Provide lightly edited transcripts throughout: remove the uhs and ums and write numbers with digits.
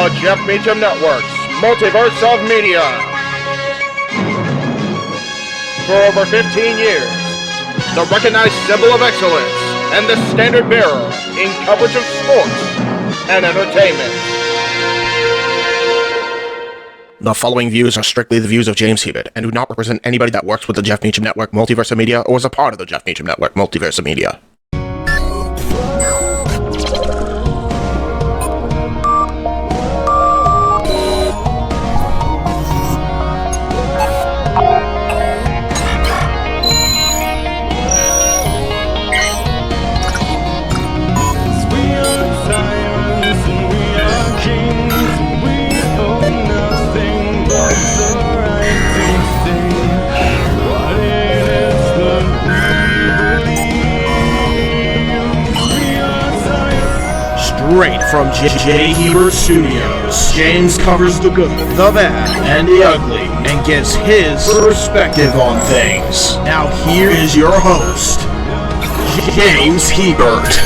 the Jeff Meacham Network's Multiverse of Media. For over 15 years, the recognized symbol of excellence and the standard bearer in coverage of sports and entertainment. The following views are strictly the views of James Hebert and do not represent anybody that works with the Jeff Meacham Network Multiverse of Media or is a part of the Jeff Meacham Network Multiverse of Media. Straight from JHebert Studios, James covers the good, the bad, and the ugly, and gives his perspective on things. Now here is your host, James Hebert.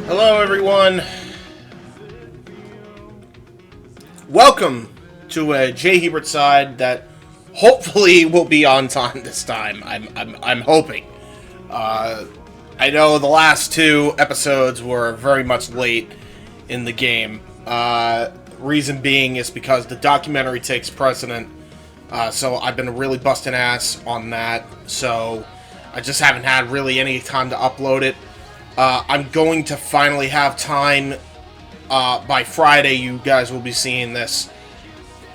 Hello everyone, welcome to a JHebert Side that hopefully will be on time this time. I'm hoping. I know the last two episodes were very much late in the game. Reason being is because the documentary takes precedent, so I've been really busting ass on that, so I just haven't had really any time to upload it. I'm going to finally have time, by Friday you guys will be seeing this,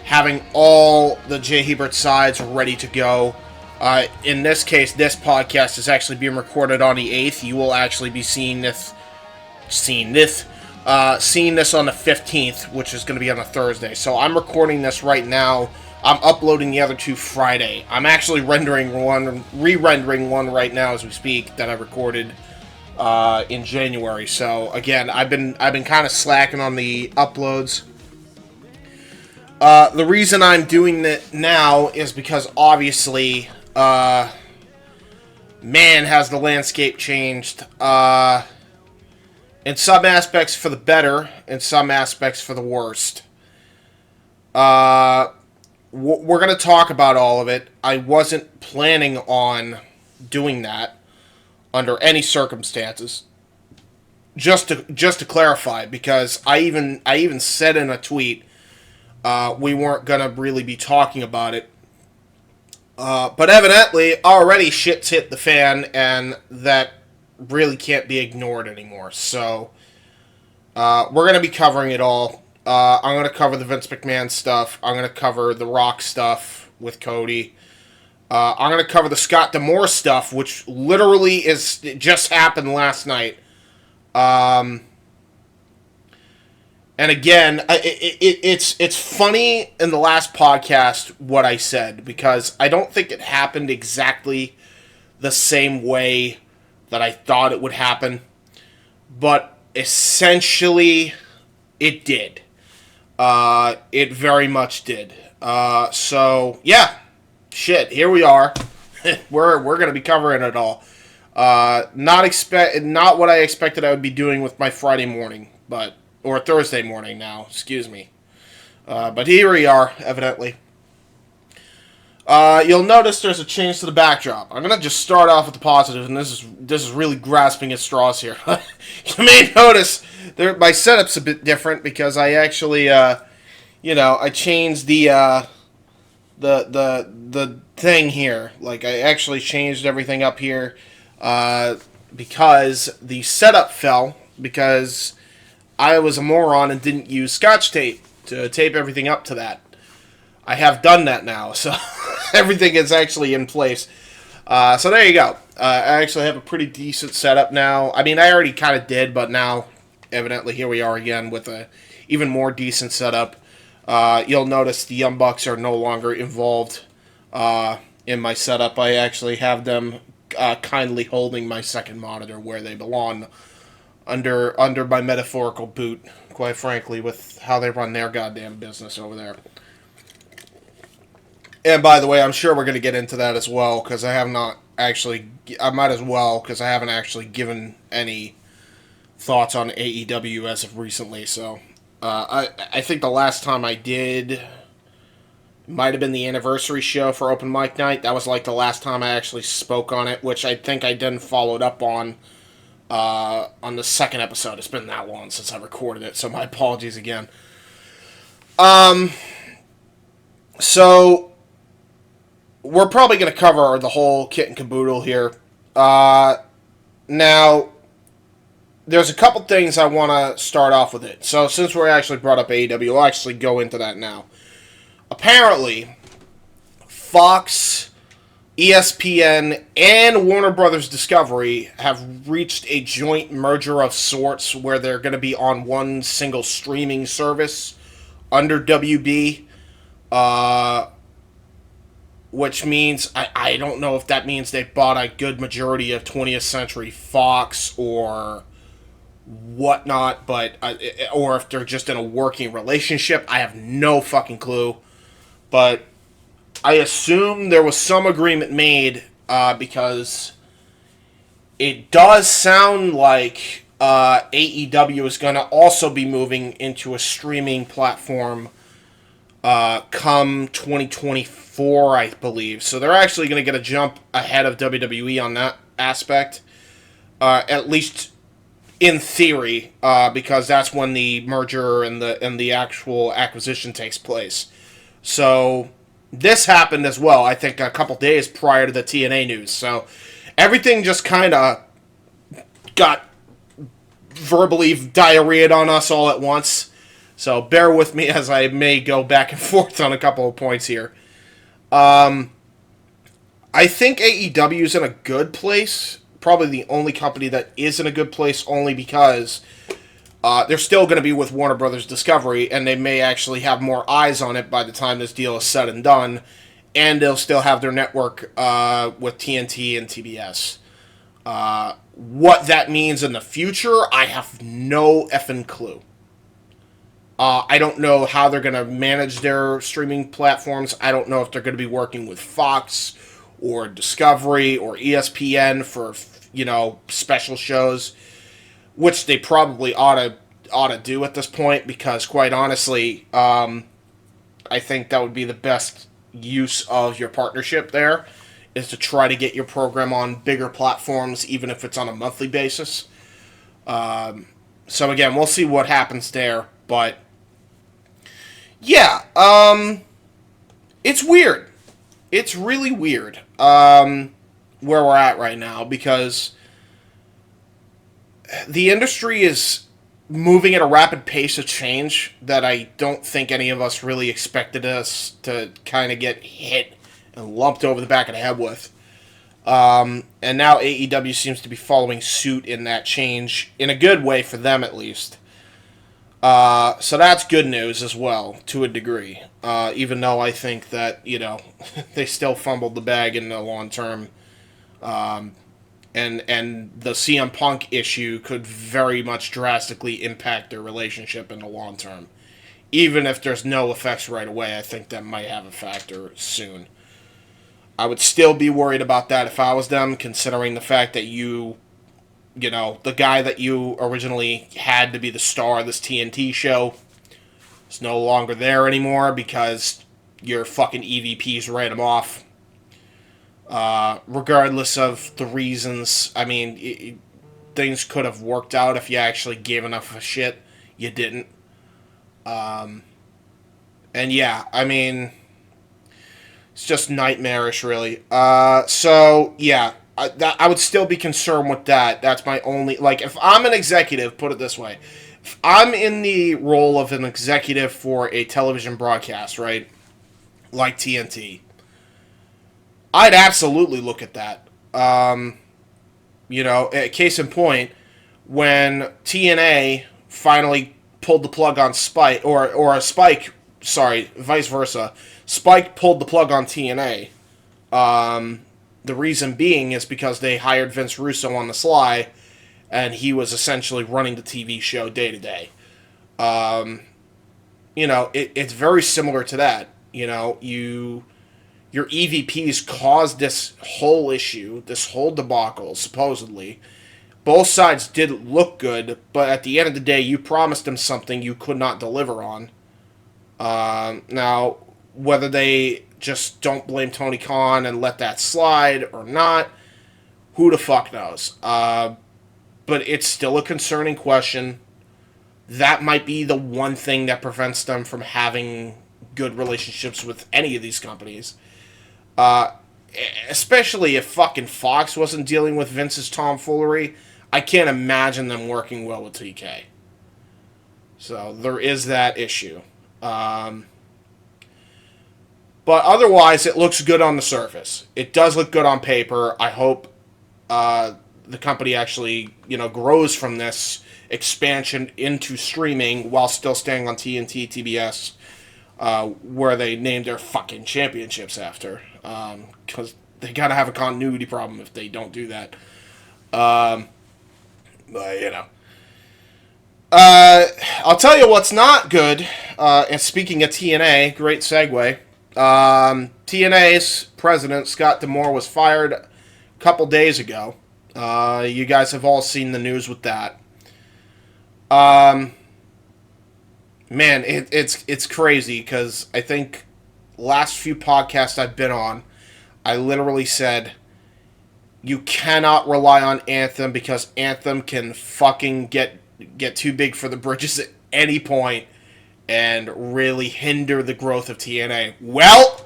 having all the JHebert sides ready to go. In this case, this podcast is actually being recorded on the 8th. You will actually be seeing this on the 15th, which is going to be on a Thursday. So I'm recording this right now. I'm uploading the other two Friday. I'm actually re-rendering one right now as we speak that I recorded in January. So again, I've been kind of slacking on the uploads. The reason I'm doing it now is because obviously, man, has the landscape changed. In some aspects for the better, in some aspects for the worst. We're going to talk about all of it. I wasn't planning on doing that under any circumstances. Just to clarify, because I even said in a tweet we weren't gonna really be talking about it. But evidently already shit's hit the fan, and that really can't be ignored anymore. So we're gonna be covering it all. I'm gonna cover the Vince McMahon stuff. I'm gonna cover the Rock stuff with Cody. I'm going to cover the Scott Demore stuff, which literally it just happened last night. And again, it's funny in the last podcast what I said, because I don't think it happened exactly the same way that I thought it would happen. But essentially, it did. It very much did. So, yeah. Shit, here we are. We're going to be covering it all. Not what I expected I would be doing with my Friday morning, or Thursday morning now, excuse me. But here we are, evidently. You'll notice there's a change to the backdrop. I'm going to just start off with the positive, and this is really grasping at straws here. You may notice my setup's a bit different, because I actually, I changed the thing here. Like, I actually changed everything up here because the setup fell, because I was a moron and didn't use Scotch tape to tape everything up to that. I have done that now, so everything is actually in place. So there you go. I actually have a pretty decent setup now. I mean, I already kind of did, but now, evidently, here we are again with a even more decent setup. You'll notice the Young Bucks are no longer involved in my setup. I actually have them kindly holding my second monitor where they belong, under my metaphorical boot, quite frankly, with how they run their goddamn business over there. And by the way, I'm sure we're going to get into that as well, because I have not actually... I might as well, because I haven't actually given any thoughts on AEW as of recently. So, I think the last time I did might have been the anniversary show for Open Mic Night. That was like the last time I actually spoke on it, which I think I then followed up on the second episode. It's been that long since I recorded it, so my apologies again. So we're probably going to cover the whole kit and caboodle here. Now, there's a couple things I want to start off with it. So since we actually brought up AEW, I'll actually go into that now. Apparently, Fox, ESPN, and Warner Brothers Discovery have reached a joint merger of sorts where they're going to be on one single streaming service under WB. Which means, I don't know if that means they bought a good majority of 20th Century Fox or whatnot, but or if they're just in a working relationship. I have no fucking clue. But I assume there was some agreement made, because it does sound like AEW is going to also be moving into a streaming platform come 2024, I believe. So they're actually going to get a jump ahead of WWE on that aspect, at least in theory, because that's when the merger and the actual acquisition takes place. So this happened as well, I think, a couple days prior to the TNA news. So everything just kind of got verbally diarrheaed on us all at once. So bear with me as I may go back and forth on a couple of points here. I think AEW is in a good place. Probably the only company that is in a good place, only because they're still going to be with Warner Brothers Discovery, and they may actually have more eyes on it by the time this deal is said and done, and they'll still have their network with TNT and TBS. What that means in the future, I have no effing clue. I don't know how they're going to manage their streaming platforms. I don't know if they're going to be working with Fox or Discovery or ESPN for, special shows, which they probably ought to do at this point, because quite honestly, I think that would be the best use of your partnership there, is to try to get your program on bigger platforms, even if it's on a monthly basis. So again, we'll see what happens there, but yeah, it's weird. It's really weird where we're at right now, because the industry is moving at a rapid pace of change that I don't think any of us really expected us to kind of get hit and lumped over the back of the head with. And now AEW seems to be following suit in that change, in a good way for them at least. So that's good news as well, to a degree. Even though I think that, they still fumbled the bag in the long term. And the CM Punk issue could very much drastically impact their relationship in the long term. Even if there's no effects right away, I think that might have a factor soon. I would still be worried about that if I was them, considering the fact that the guy that you originally had to be the star of this TNT show is no longer there anymore because your fucking EVPs ran him off. Regardless of the reasons, I mean, things could have worked out if you actually gave enough of a shit. You didn't. And yeah, I mean, it's just nightmarish, really. So, yeah, I would still be concerned with that. That's my only... if I'm an executive, put it this way. If I'm in the role of an executive for a television broadcast, right, like TNT, I'd absolutely look at that. Case in point, when TNA finally pulled the plug on Spike, or Spike, sorry, vice versa, Spike pulled the plug on TNA The reason being is because they hired Vince Russo on the sly, and he was essentially running the TV show day to day. It's very similar to that. Your EVPs caused this whole issue, this whole debacle, supposedly. Both sides did look good, but at the end of the day, you promised them something you could not deliver on. Now, whether they just don't blame Tony Khan and let that slide or not, who the fuck knows? But it's still a concerning question. That might be the one thing that prevents them from having good relationships with any of these companies. Especially if fucking Fox wasn't dealing with Vince's tomfoolery. I can't imagine them working well with TK. So there is that issue. But otherwise, it looks good on the surface. It does look good on paper. I hope the company actually, grows from this expansion into streaming while still staying on TNT, TBS, where they named their fucking championships after. Because they gotta have a continuity problem if they don't do that. I'll tell you what's not good. And speaking of TNA, great segue. TNA's president, Scott Demore, was fired a couple days ago. You guys have all seen the news with that. Man, it's crazy because I think last few podcasts I've been on, I literally said you cannot rely on Anthem because Anthem can fucking get too big for the britches at any point and really hinder the growth of TNA. Well,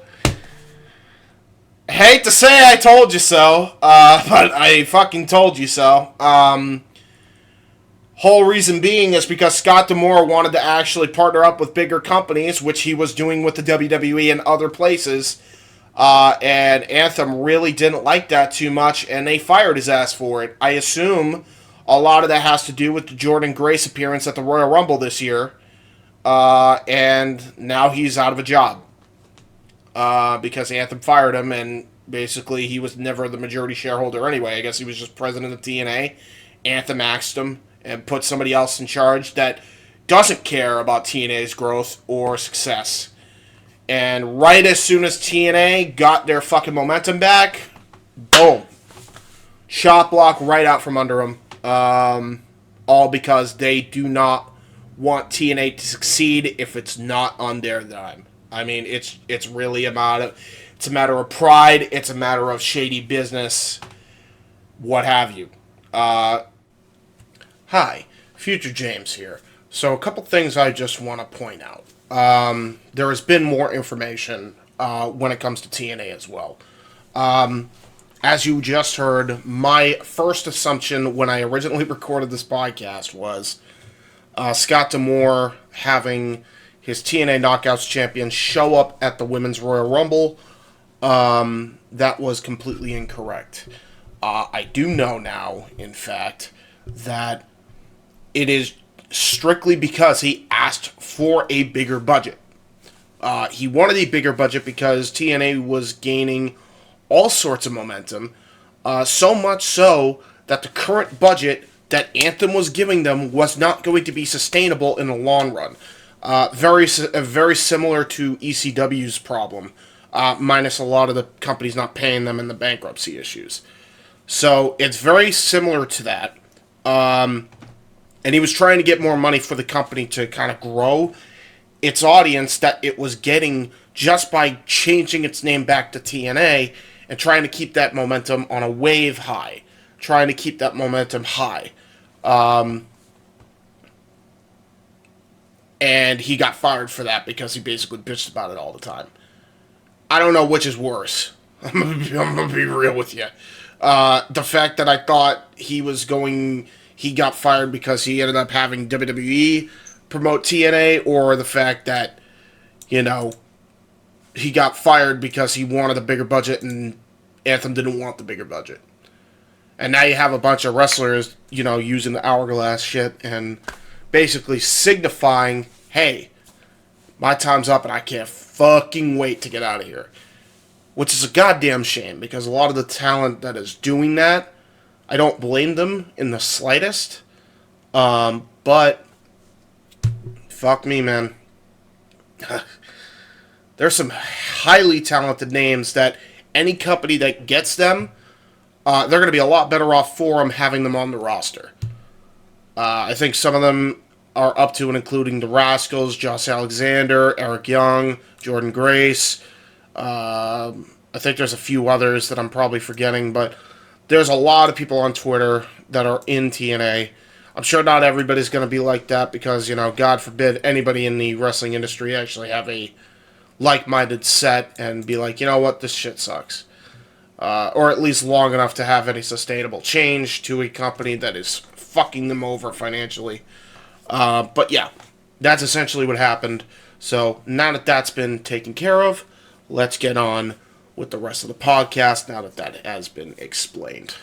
I hate to say I told you so, but I fucking told you so. Whole reason being is because Scott Demore wanted to actually partner up with bigger companies, which he was doing with the WWE and other places, and Anthem really didn't like that too much, and they fired his ass for it. I assume a lot of that has to do with the Jordan Grace appearance at the Royal Rumble this year, and now he's out of a job because Anthem fired him, and basically he was never the majority shareholder anyway. I guess he was just president of TNA. Anthem axed him and put somebody else in charge that doesn't care about TNA's growth or success. And right as soon as TNA got their fucking momentum back, boom. Shot block right out from under them. All because they do not want TNA to succeed if it's not on their dime. I mean, it's really a matter of pride. It's a matter of shady business, what have you. Hi, Future James here. So a couple things I just want to point out. There has been more information when it comes to TNA as well. As you just heard, my first assumption when I originally recorded this podcast was Scott Demore having his TNA Knockouts champion show up at the Women's Royal Rumble. That was completely incorrect. I do know now, in fact, that it is strictly because he asked for a bigger budget. He wanted a bigger budget because TNA was gaining all sorts of momentum, so much so that the current budget that Anthem was giving them was not going to be sustainable in the long run. Very similar to ECW's problem, minus a lot of the companies not paying them and the bankruptcy issues. So it's very similar to that. And he was trying to get more money for the company to kind of grow its audience that it was getting just by changing its name back to TNA and trying to keep that momentum on a wave high. Trying to keep that momentum high. And he got fired for that because he basically bitched about it all the time. I don't know which is worse. I'm gonna be real with you. The fact that I thought he got fired because he ended up having WWE promote TNA, or the fact that, he got fired because he wanted a bigger budget and Anthem didn't want the bigger budget. And now you have a bunch of wrestlers, using the hourglass shit and basically signifying, hey, my time's up and I can't fucking wait to get out of here. which is a goddamn shame because a lot of the talent that is doing that, I don't blame them in the slightest. But fuck me, man. There's some highly talented names that any company that gets them, they're going to be a lot better off for them having them on the roster. I think some of them are up to and including the Rascals, Josh Alexander, Eric Young, Jordan Grace. I think there's a few others that I'm probably forgetting, but there's a lot of people on Twitter that are in TNA. I'm sure not everybody's going to be like that because, God forbid anybody in the wrestling industry actually have a like-minded set and be like, you know what, this shit sucks. Or at least long enough to have any sustainable change to a company that is fucking them over financially. But yeah, that's essentially what happened. So now that that's been taken care of, let's get on with the rest of the podcast now that that has been explained.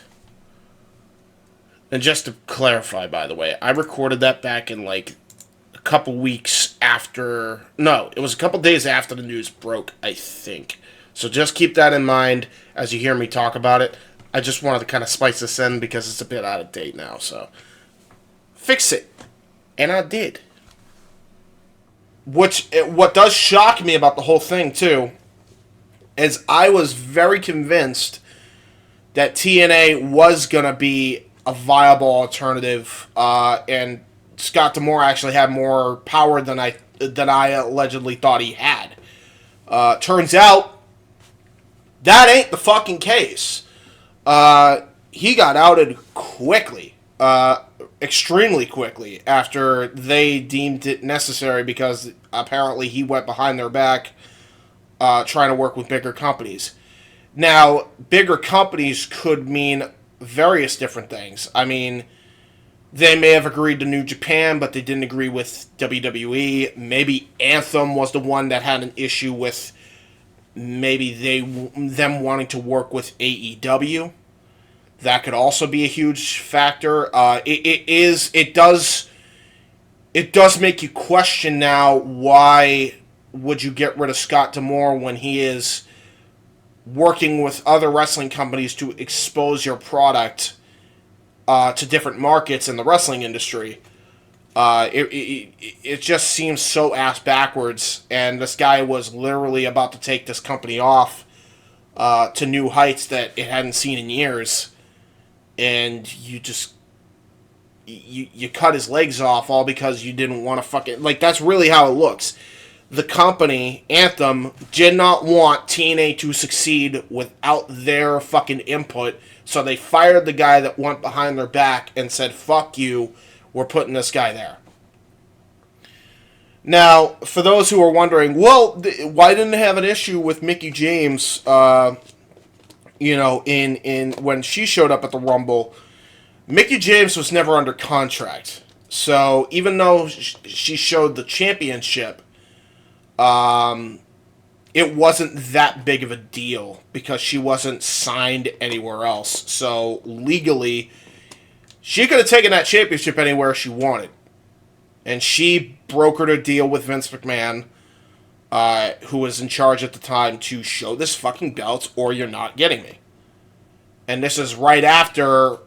And just to clarify, by the way, I recorded that back in like a couple weeks after... No, it was a couple days after the news broke, I think. So just keep that in mind as you hear me talk about it. I just wanted to kind of spice this in because it's a bit out of date now, so... Fix it. And I did. What does shock me about the whole thing, too, is I was very convinced that TNA was going to be a viable alternative, and Scott Demore actually had more power than I allegedly thought he had. Turns out, that ain't the fucking case. He got outed quickly. Extremely quickly after they deemed it necessary because apparently he went behind their back trying to work with bigger companies. Now, bigger companies could mean various different things. I mean, they may have agreed to New Japan, but they didn't agree with WWE. Maybe Anthem was the one that had an issue with maybe them wanting to work with AEW. That could also be a huge factor. It does make you question now, why would you get rid of Scott Demore when he is working with other wrestling companies to expose your product to different markets in the wrestling industry? It just seems so ass backwards, and this guy was literally about to take this company off to new heights that it hadn't seen in years. And you cut his legs off all because you didn't want to fucking... Like, that's really how it looks. The company, Anthem, did not want TNA to succeed without their fucking input, so they fired the guy that went behind their back and said, fuck you, we're putting this guy there. Now, for those who are wondering, well, why didn't they have an issue with Mickie James... in when she showed up at the Rumble, Mickie James was never under contract. So even though she showed the championship, it wasn't that big of a deal because she wasn't signed anywhere else. So legally, she could have taken that championship anywhere she wanted. And she brokered a deal with Vince McMahon, who was in charge at the time, to show this fucking belt or you're not getting me. And this is right after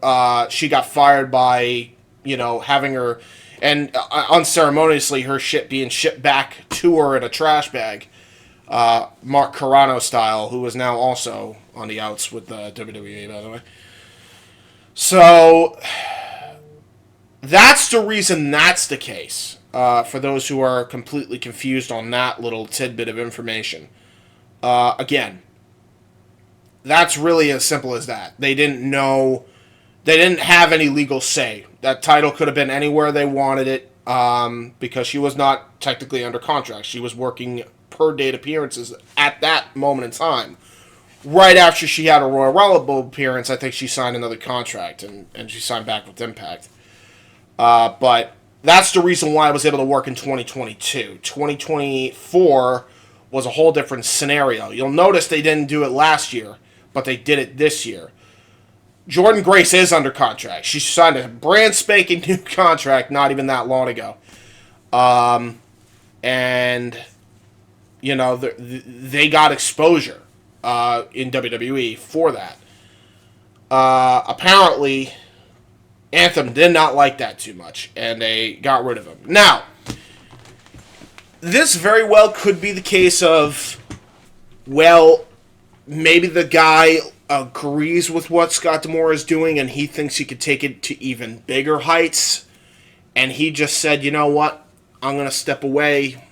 she got fired by, having her, and unceremoniously her shit being shipped back to her in a trash bag. Mark Carrano style, who is now also on the outs with the WWE, by the way. So, that's the reason that's the case. For those who are completely confused on that little tidbit of information. Again, that's really as simple as that. They didn't have any legal say. That title could have been anywhere they wanted it, because she was not technically under contract. She was working per date appearances at that moment in time. Right after she had a Royal Rumble appearance, I think she signed another contract, and she signed back with Impact. But that's the reason why I was able to work in 2022. 2024 was a whole different scenario. You'll notice they didn't do it last year, but they did it this year. Jordan Grace is under contract. She signed a brand spanking new contract not even that long ago. And, they got exposure. in WWE for that. Apparently, Anthem did not like that too much, and they got rid of him. Now, this very well could be the case of, well, maybe the guy agrees with what Scott Demore is doing, and he thinks he could take it to even bigger heights, and he just said, you know what, I'm going to step away.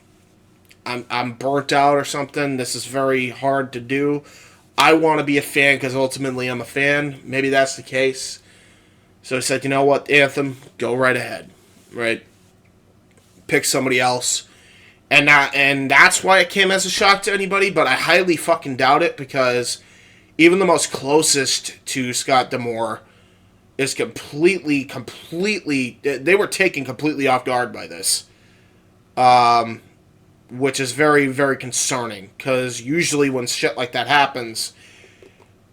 I'm burnt out or something. This is very hard to do. I want to be a fan because ultimately I'm a fan. Maybe that's the case. So he said, you know what, Anthem, go right ahead, right? Pick somebody else. And that's why it came as a shock to anybody, but I highly fucking doubt it, because even the most closest to Scott Demore is completely, they were taken completely off guard by this. Which is very, very concerning, because usually when shit like that happens,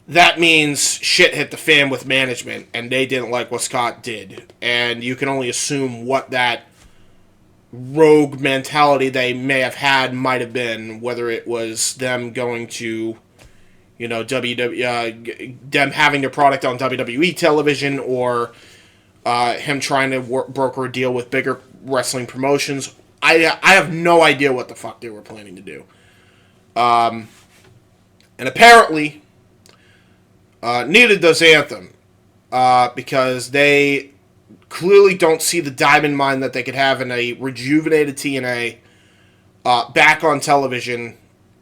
that means shit hit the fan with management, and they didn't like what Scott did. And you can only assume what that rogue mentality they may have had might have been, whether it was them going to, you know, them having their product on WWE television, or him trying to broker a deal with bigger wrestling promotions. I have no idea what the fuck they were planning to do. And apparently, neither does Anthem, because they clearly don't see the diamond mine that they could have in a rejuvenated TNA back on television,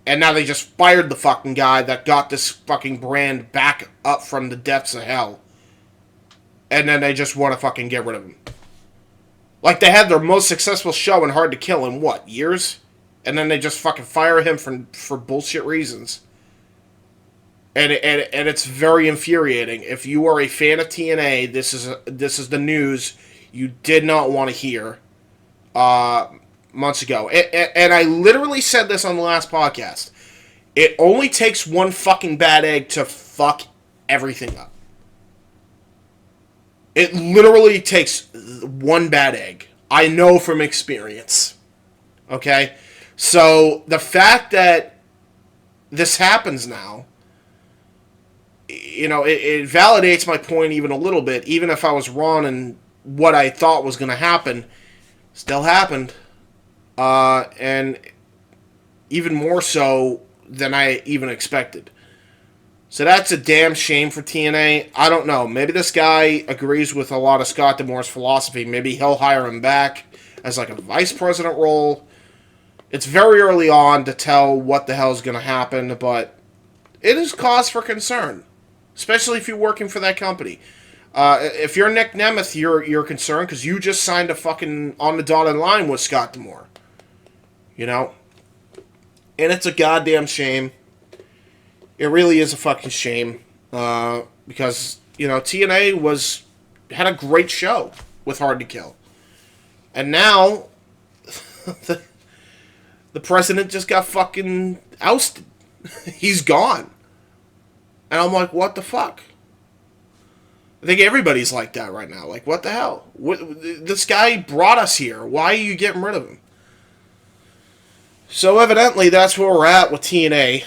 and now they just fired the fucking guy that got this fucking brand back up from the depths of hell, and then they just want to fucking get rid of him. Like, they had their most successful show in Hard to Kill in, what, years? And then they just fucking fire him for bullshit reasons. And it's very infuriating. If you are a fan of TNA, this is the news you did not want to hear months ago. And I literally said this on the last podcast. It only takes one fucking bad egg to fuck everything up. It literally takes one bad egg. I know from experience. Okay? So, the fact that this happens now, you know, it validates my point even a little bit. Even if I was wrong in what I thought was going to happen, still happened. And even more so than I even expected. So that's a damn shame for TNA. I don't know. Maybe this guy agrees with a lot of Scott Demore's philosophy. Maybe he'll hire him back as like a vice president role. It's very early on to tell what the hell is going to happen, but it is cause for concern, especially if you're working for that company. If you're Nick Nemeth, you're concerned because you just signed a fucking on the dotted line with Scott Demore. You know? And it's a goddamn shame. It really is a fucking shame. Because, you know, TNA had a great show with Hard to Kill. And now, the president just got fucking ousted. He's gone. And I'm like, what the fuck? I think everybody's like that right now. Like, what the hell? This guy brought us here. Why are you getting rid of him? So evidently, that's where we're at with TNA.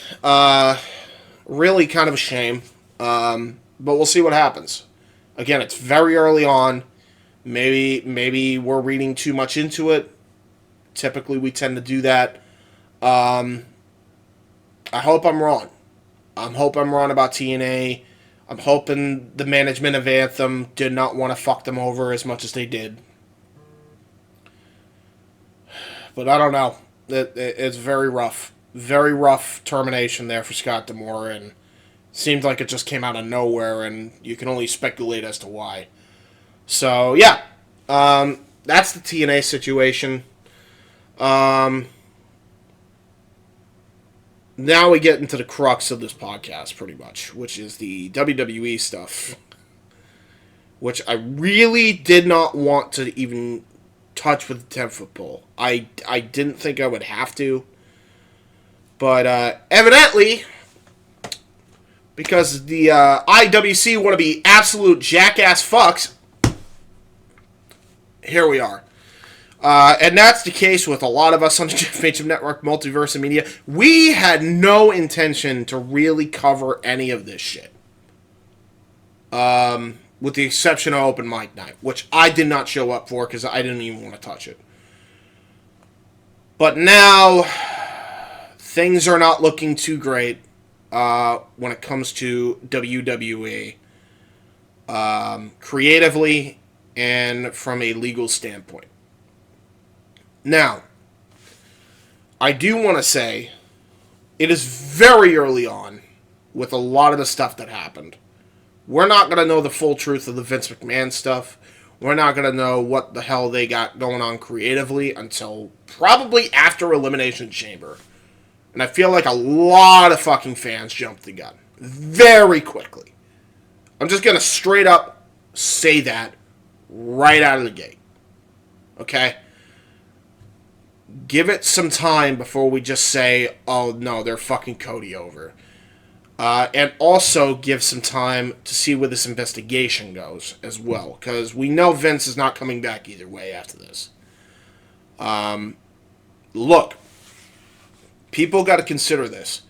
Really kind of a shame. But we'll see what happens. Again, it's very early on. Maybe we're reading too much into it. Typically, we tend to do that. I hope I'm wrong. I hope I'm wrong about TNA. I'm hoping the management of Anthem did not want to fuck them over as much as they did. But I don't know. It's very rough. Very rough termination there for Scott Demore, and it seemed like it just came out of nowhere, and you can only speculate as to why. So, yeah. That's the TNA situation. Now we get into the crux of this podcast, pretty much, which is the WWE stuff, which I really did not want to even touch with the 10-foot pole. I didn't think I would have to, but evidently, because the IWC want to be absolute jackass fucks, here we are. And that's the case with a lot of us on the Jeff Meacham Network, Multiverse, and Media. We had no intention to really cover any of this shit. With the exception of Open Mic Night, which I did not show up for because I didn't even want to touch it. But now, things are not looking too great when it comes to WWE. Creatively and from a legal standpoint. Now, I do want to say, it is very early on with a lot of the stuff that happened. We're not going to know the full truth of the Vince McMahon stuff. We're not going to know what the hell they got going on creatively until probably after Elimination Chamber. And I feel like a lot of fucking fans jumped the gun very quickly. I'm just going to straight up say that right out of the gate. Okay? Give it some time before we just say, oh no, they're fucking Cody over. And also give some time to see where this investigation goes as well. Because we know Vince is not coming back either way after this. Look, people got to consider this.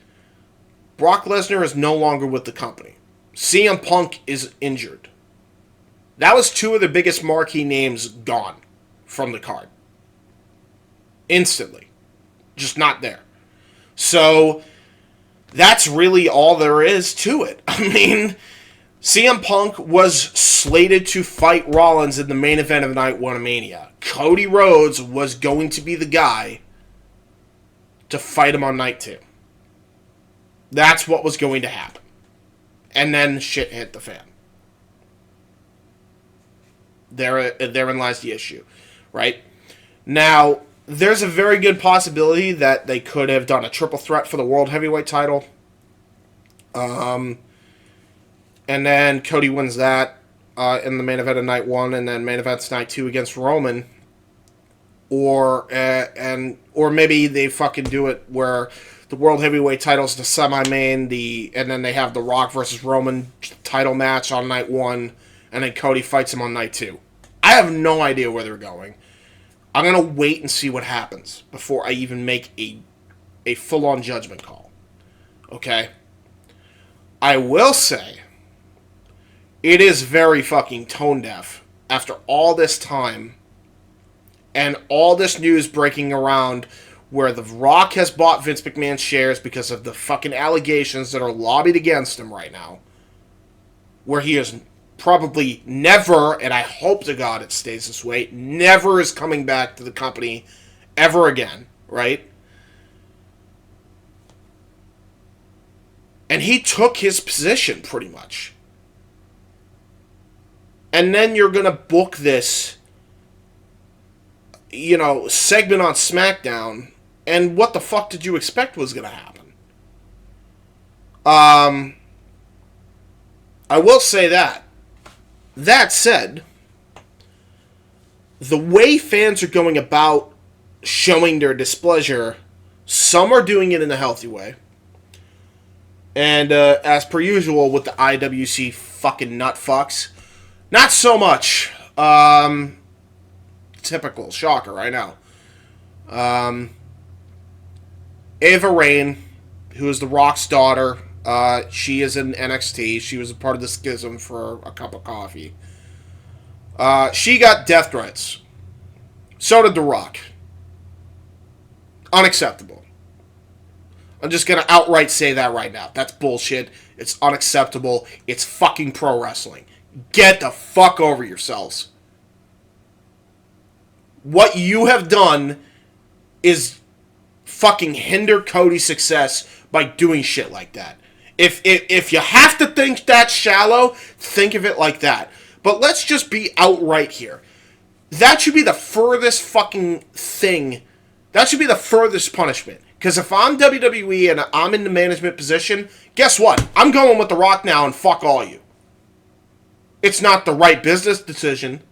Brock Lesnar is no longer with the company. CM Punk is injured. That was two of the biggest marquee names gone from the card. Instantly. Just not there. So, that's really all there is to it. I mean, CM Punk was slated to fight Rollins in the main event of Night 1 of Mania. Cody Rhodes was going to be the guy to fight him on Night 2. That's what was going to happen. And then shit hit the fan. Therein lies the issue, right? Now, there's a very good possibility that they could have done a triple threat for the World Heavyweight title. And then Cody wins that in the main event of Night 1, and then main event's Night 2 against Roman. Or maybe they fucking do it where the World Heavyweight title's the semi-main, and then they have the Rock versus Roman title match on Night 1, and then Cody fights him on Night 2. I have no idea where they're going. I'm going to wait and see what happens before I even make a full-on judgment call. Okay? I will say, it is very fucking tone-deaf after all this time and all this news breaking around where The Rock has bought Vince McMahon's shares because of the fucking allegations that are lobbied against him right now, where he is probably never, and I hope to God it stays this way, never is coming back to the company ever again, right? And he took his position, pretty much. And then you're going to book this, segment on SmackDown, and what the fuck did you expect was going to happen? I will say that. That said, the way fans are going about showing their displeasure, some are doing it in a healthy way. And as per usual with the IWC fucking nutfucks, not so much. Typical. Shocker, I know. Ava Raine, who is The Rock's daughter, she is in NXT. She was a part of the schism for a cup of coffee. She got death threats. So did The Rock. Unacceptable. I'm just going to outright say that right now. That's bullshit. It's unacceptable. It's fucking pro wrestling. Get the fuck over yourselves. What you have done is fucking hinder Cody's success by doing shit like that. If you have to think that shallow, think of it like that. But let's just be outright here. That should be the furthest fucking thing. That should be the furthest punishment. Because if I'm WWE and I'm in the management position, guess what? I'm going with The Rock now and fuck all you. It's not the right business decision.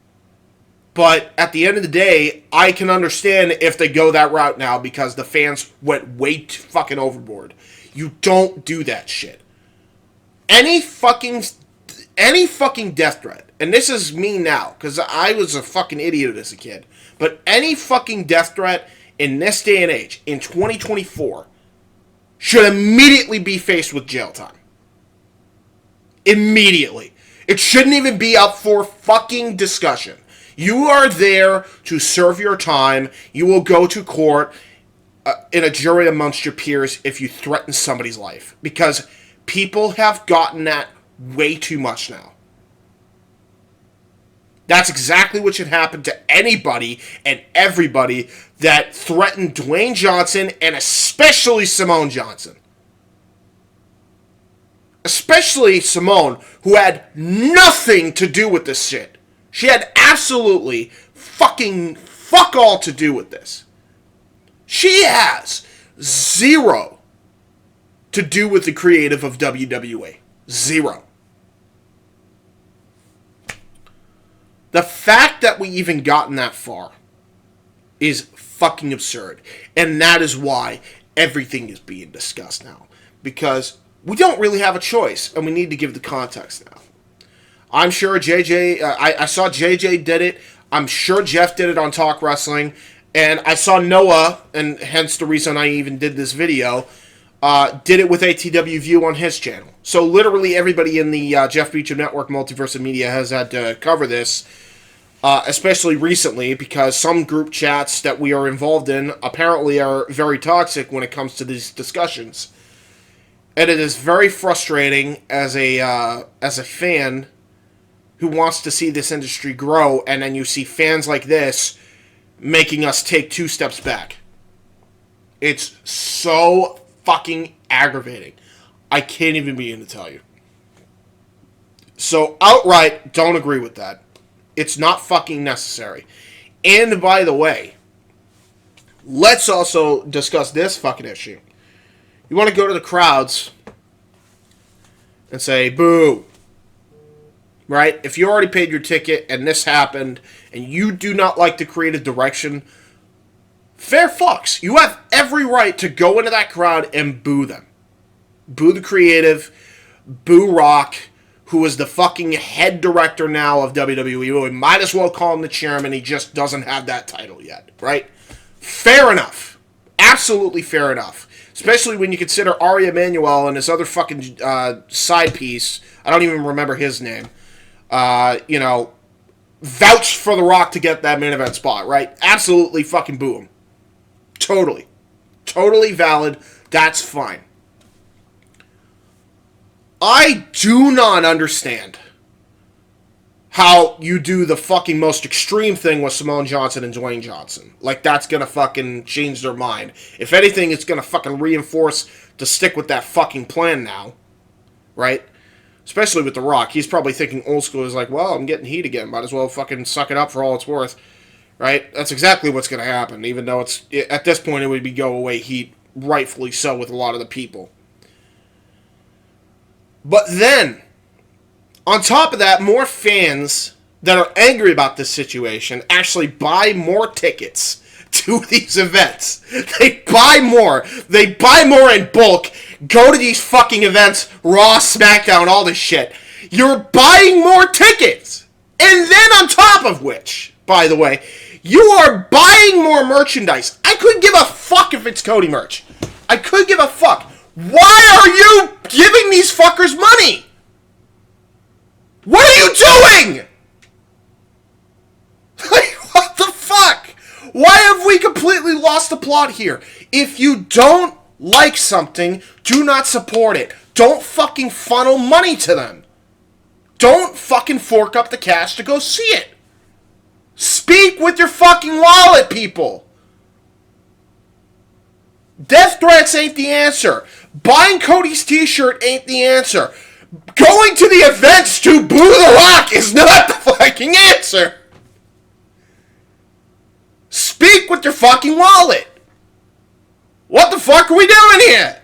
But at the end of the day, I can understand if they go that route now because the fans went way too fucking overboard. You don't do that shit. Any fucking death threat, and this is me now, because I was a fucking idiot as a kid, but any fucking death threat in this day and age, in 2024, should immediately be faced with jail time. Immediately. It shouldn't even be up for fucking discussion. You are there to serve your time. You will go to court in a jury amongst your peers if you threaten somebody's life. Because people have gotten that way too much now. That's exactly what should happen to anybody and everybody that threatened Dwayne Johnson and especially Simone Johnson. Especially Simone, who had nothing to do with this shit. She had absolutely fucking fuck all to do with this. She has zero to do with the creative of WWE. Zero. The fact that we even gotten that far is fucking absurd. And that is why everything is being discussed now. Because we don't really have a choice, and we need to give the context now. I'm sure I saw JJ did it. I'm sure Jeff did it on Talk Wrestling. And I saw Noah, and hence the reason I even did this video, did it with ATW View on his channel. So literally everybody in the Jeff Meacham Network Multiverse of Media has had to cover this, especially recently, because some group chats that we are involved in apparently are very toxic when it comes to these discussions. And it is very frustrating as a fan who wants to see this industry grow, and then you see fans like this making us take 2 steps back. It's so fucking aggravating. I can't even begin to tell you. So, outright, don't agree with that. It's not fucking necessary. And, by the way, let's also discuss this fucking issue. You want to go to the crowds and say, boo. Right? If you already paid your ticket and this happened and you do not like the creative direction, fair fucks. You have every right to go into that crowd and boo them. Boo the creative. Boo Rock, who is the fucking head director now of WWE. We might as well call him the chairman. He just doesn't have that title yet. Right? Fair enough. Absolutely fair enough. Especially when you consider Ari Emanuel and his other fucking side piece. I don't even remember his name. Vouched for The Rock to get that main event spot, right? Absolutely fucking boo him. Totally. Totally valid. That's fine. I do not understand how you do the fucking most extreme thing with Simone Johnson and Dwayne Johnson. Like, that's gonna fucking change their mind. If anything, it's gonna fucking reinforce to stick with that fucking plan now. Right? Especially with The Rock. He's probably thinking old school is like, well, I'm getting heat again. Might as well fucking suck it up for all it's worth. Right? That's exactly what's going to happen. Even though it's at this point it would be go away heat. Rightfully so with a lot of the people. But then, on top of that, more fans that are angry about this situation actually buy more tickets to these events. They buy more. They buy more in bulk. Go to these fucking events, Raw, SmackDown, all this shit. You're buying more tickets. And then on top of which, by the way, you are buying more merchandise. I couldn't give a fuck if it's Cody merch. I could give a fuck. Why are you giving these fuckers money? What are you doing? Like, what the fuck? Why have we completely lost the plot here? If you don't like something, do not support it. Don't fucking funnel money to them. Don't fucking fork up the cash to go see it. Speak with your fucking wallet, people. Death threats ain't the answer. Buying Cody's t-shirt ain't the answer. Going to the events to boo The Rock is not the fucking answer. Speak with your fucking wallet. What the fuck are we doing here?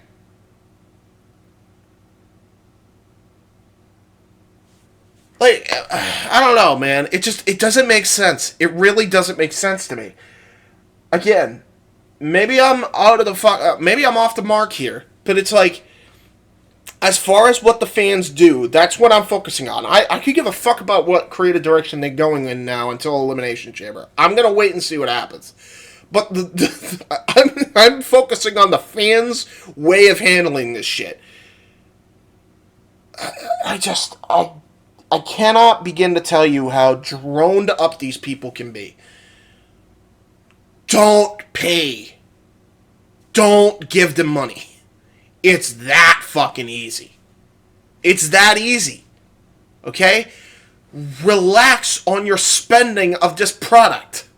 Like, I don't know, man. It doesn't make sense. It really doesn't make sense to me. Again, maybe I'm out of the fuck. Maybe I'm off the mark here. But it's like, As far as what the fans do, that's what I'm focusing on. I could give a fuck about what creative direction they're going in now until Elimination Chamber. I'm going to wait and see what happens. But I'm focusing on the fans' way of handling this shit. I cannot begin to tell you how droned up these people can be. Don't pay. Don't give them money. It's that fucking easy. It's that easy. Okay? Relax on your spending of this product.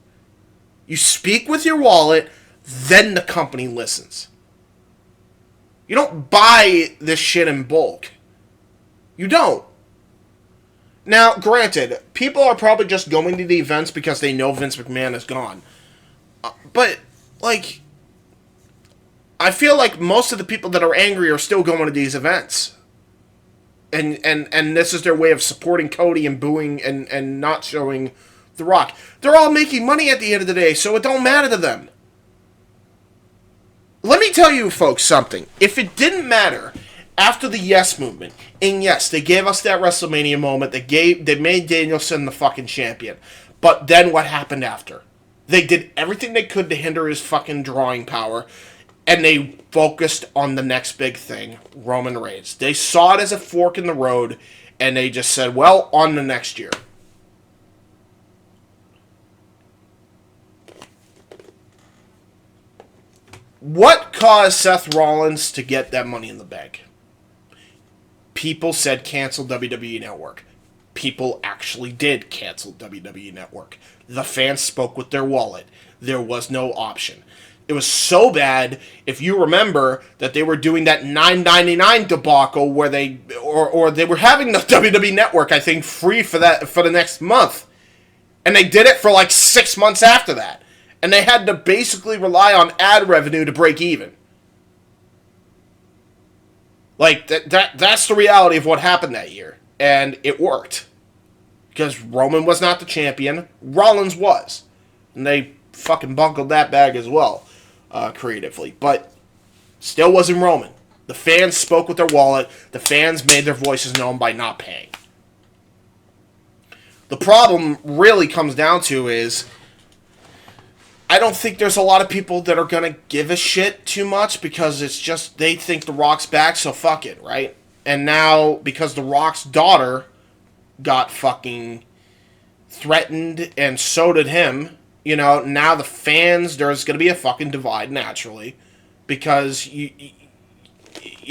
You speak with your wallet, then the company listens. You don't buy this shit in bulk. You don't. Now, granted, people are probably just going to the events because they know Vince McMahon is gone. But, like, I feel like most of the people that are angry are still going to these events. And this is their way of supporting Cody and booing and not showing The Rock. They're all making money at the end of the day, so it don't matter to them. Let me tell you folks something. If it didn't matter after the Yes movement, and yes, they gave us that WrestleMania moment, they made Danielson the fucking champion. But then what happened after? They did everything they could to hinder his fucking drawing power. And they focused on the next big thing, Roman Reigns. They saw it as a fork in the road, and they just said, well, on to next year. What caused Seth Rollins to get that Money in the Bank? People said cancel WWE Network. People actually did cancel WWE Network. The fans spoke with their wallet. There was no option. It was so bad, if you remember, that they were doing that $9.99 debacle where they were having the WWE Network, I think, free for the next month. And they did it for like 6 months after that. And they had to basically rely on ad revenue to break even. Like, that's the reality of what happened that year. And it worked. Because Roman was not the champion. Rollins was. And they fucking bungled that bag as well. Creatively, but still wasn't Roman. The fans spoke with their wallet. The fans made their voices known by not paying. The problem really comes down to is I don't think there's a lot of people that are going to give a shit too much because it's just they think The Rock's back, so fuck it, right? And now, because The Rock's daughter got fucking threatened and so did him, you know, now the fans, there's going to be a fucking divide naturally because, you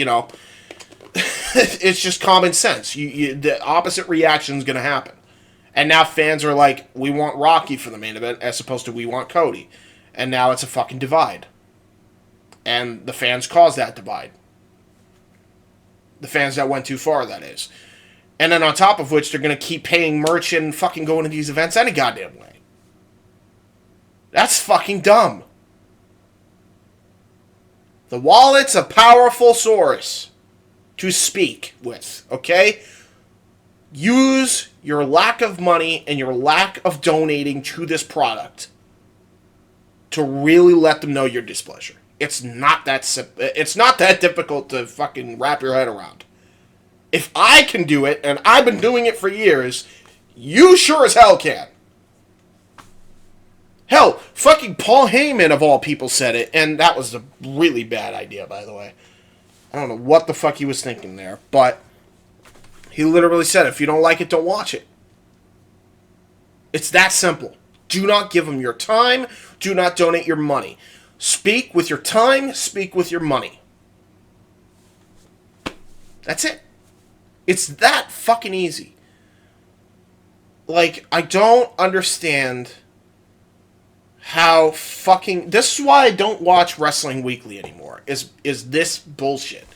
know, it's just common sense. The opposite reaction is going to happen. And now fans are like, we want Rocky for the main event as opposed to we want Cody. And now it's a fucking divide. And the fans caused that divide. The fans that went too far, that is. And then on top of which, they're going to keep paying merch and fucking going to these events any goddamn way. That's fucking dumb. The wallet's a powerful source to speak with, okay? Use your lack of money and your lack of donating to this product to really let them know your displeasure. It's not that it's not that difficult to fucking wrap your head around. If I can do it, and I've been doing it for years, you sure as hell can. Hell, fucking Paul Heyman, of all people, said it, and that was a really bad idea, by the way. I don't know what the fuck he was thinking there, but he literally said, if you don't like it, don't watch it. It's that simple. Do not give them your time. Do not donate your money. Speak with your time. Speak with your money. That's it. It's that fucking easy. Like, I don't understand how fucking... This is why I don't watch Wrestling Weekly anymore, is this bullshit.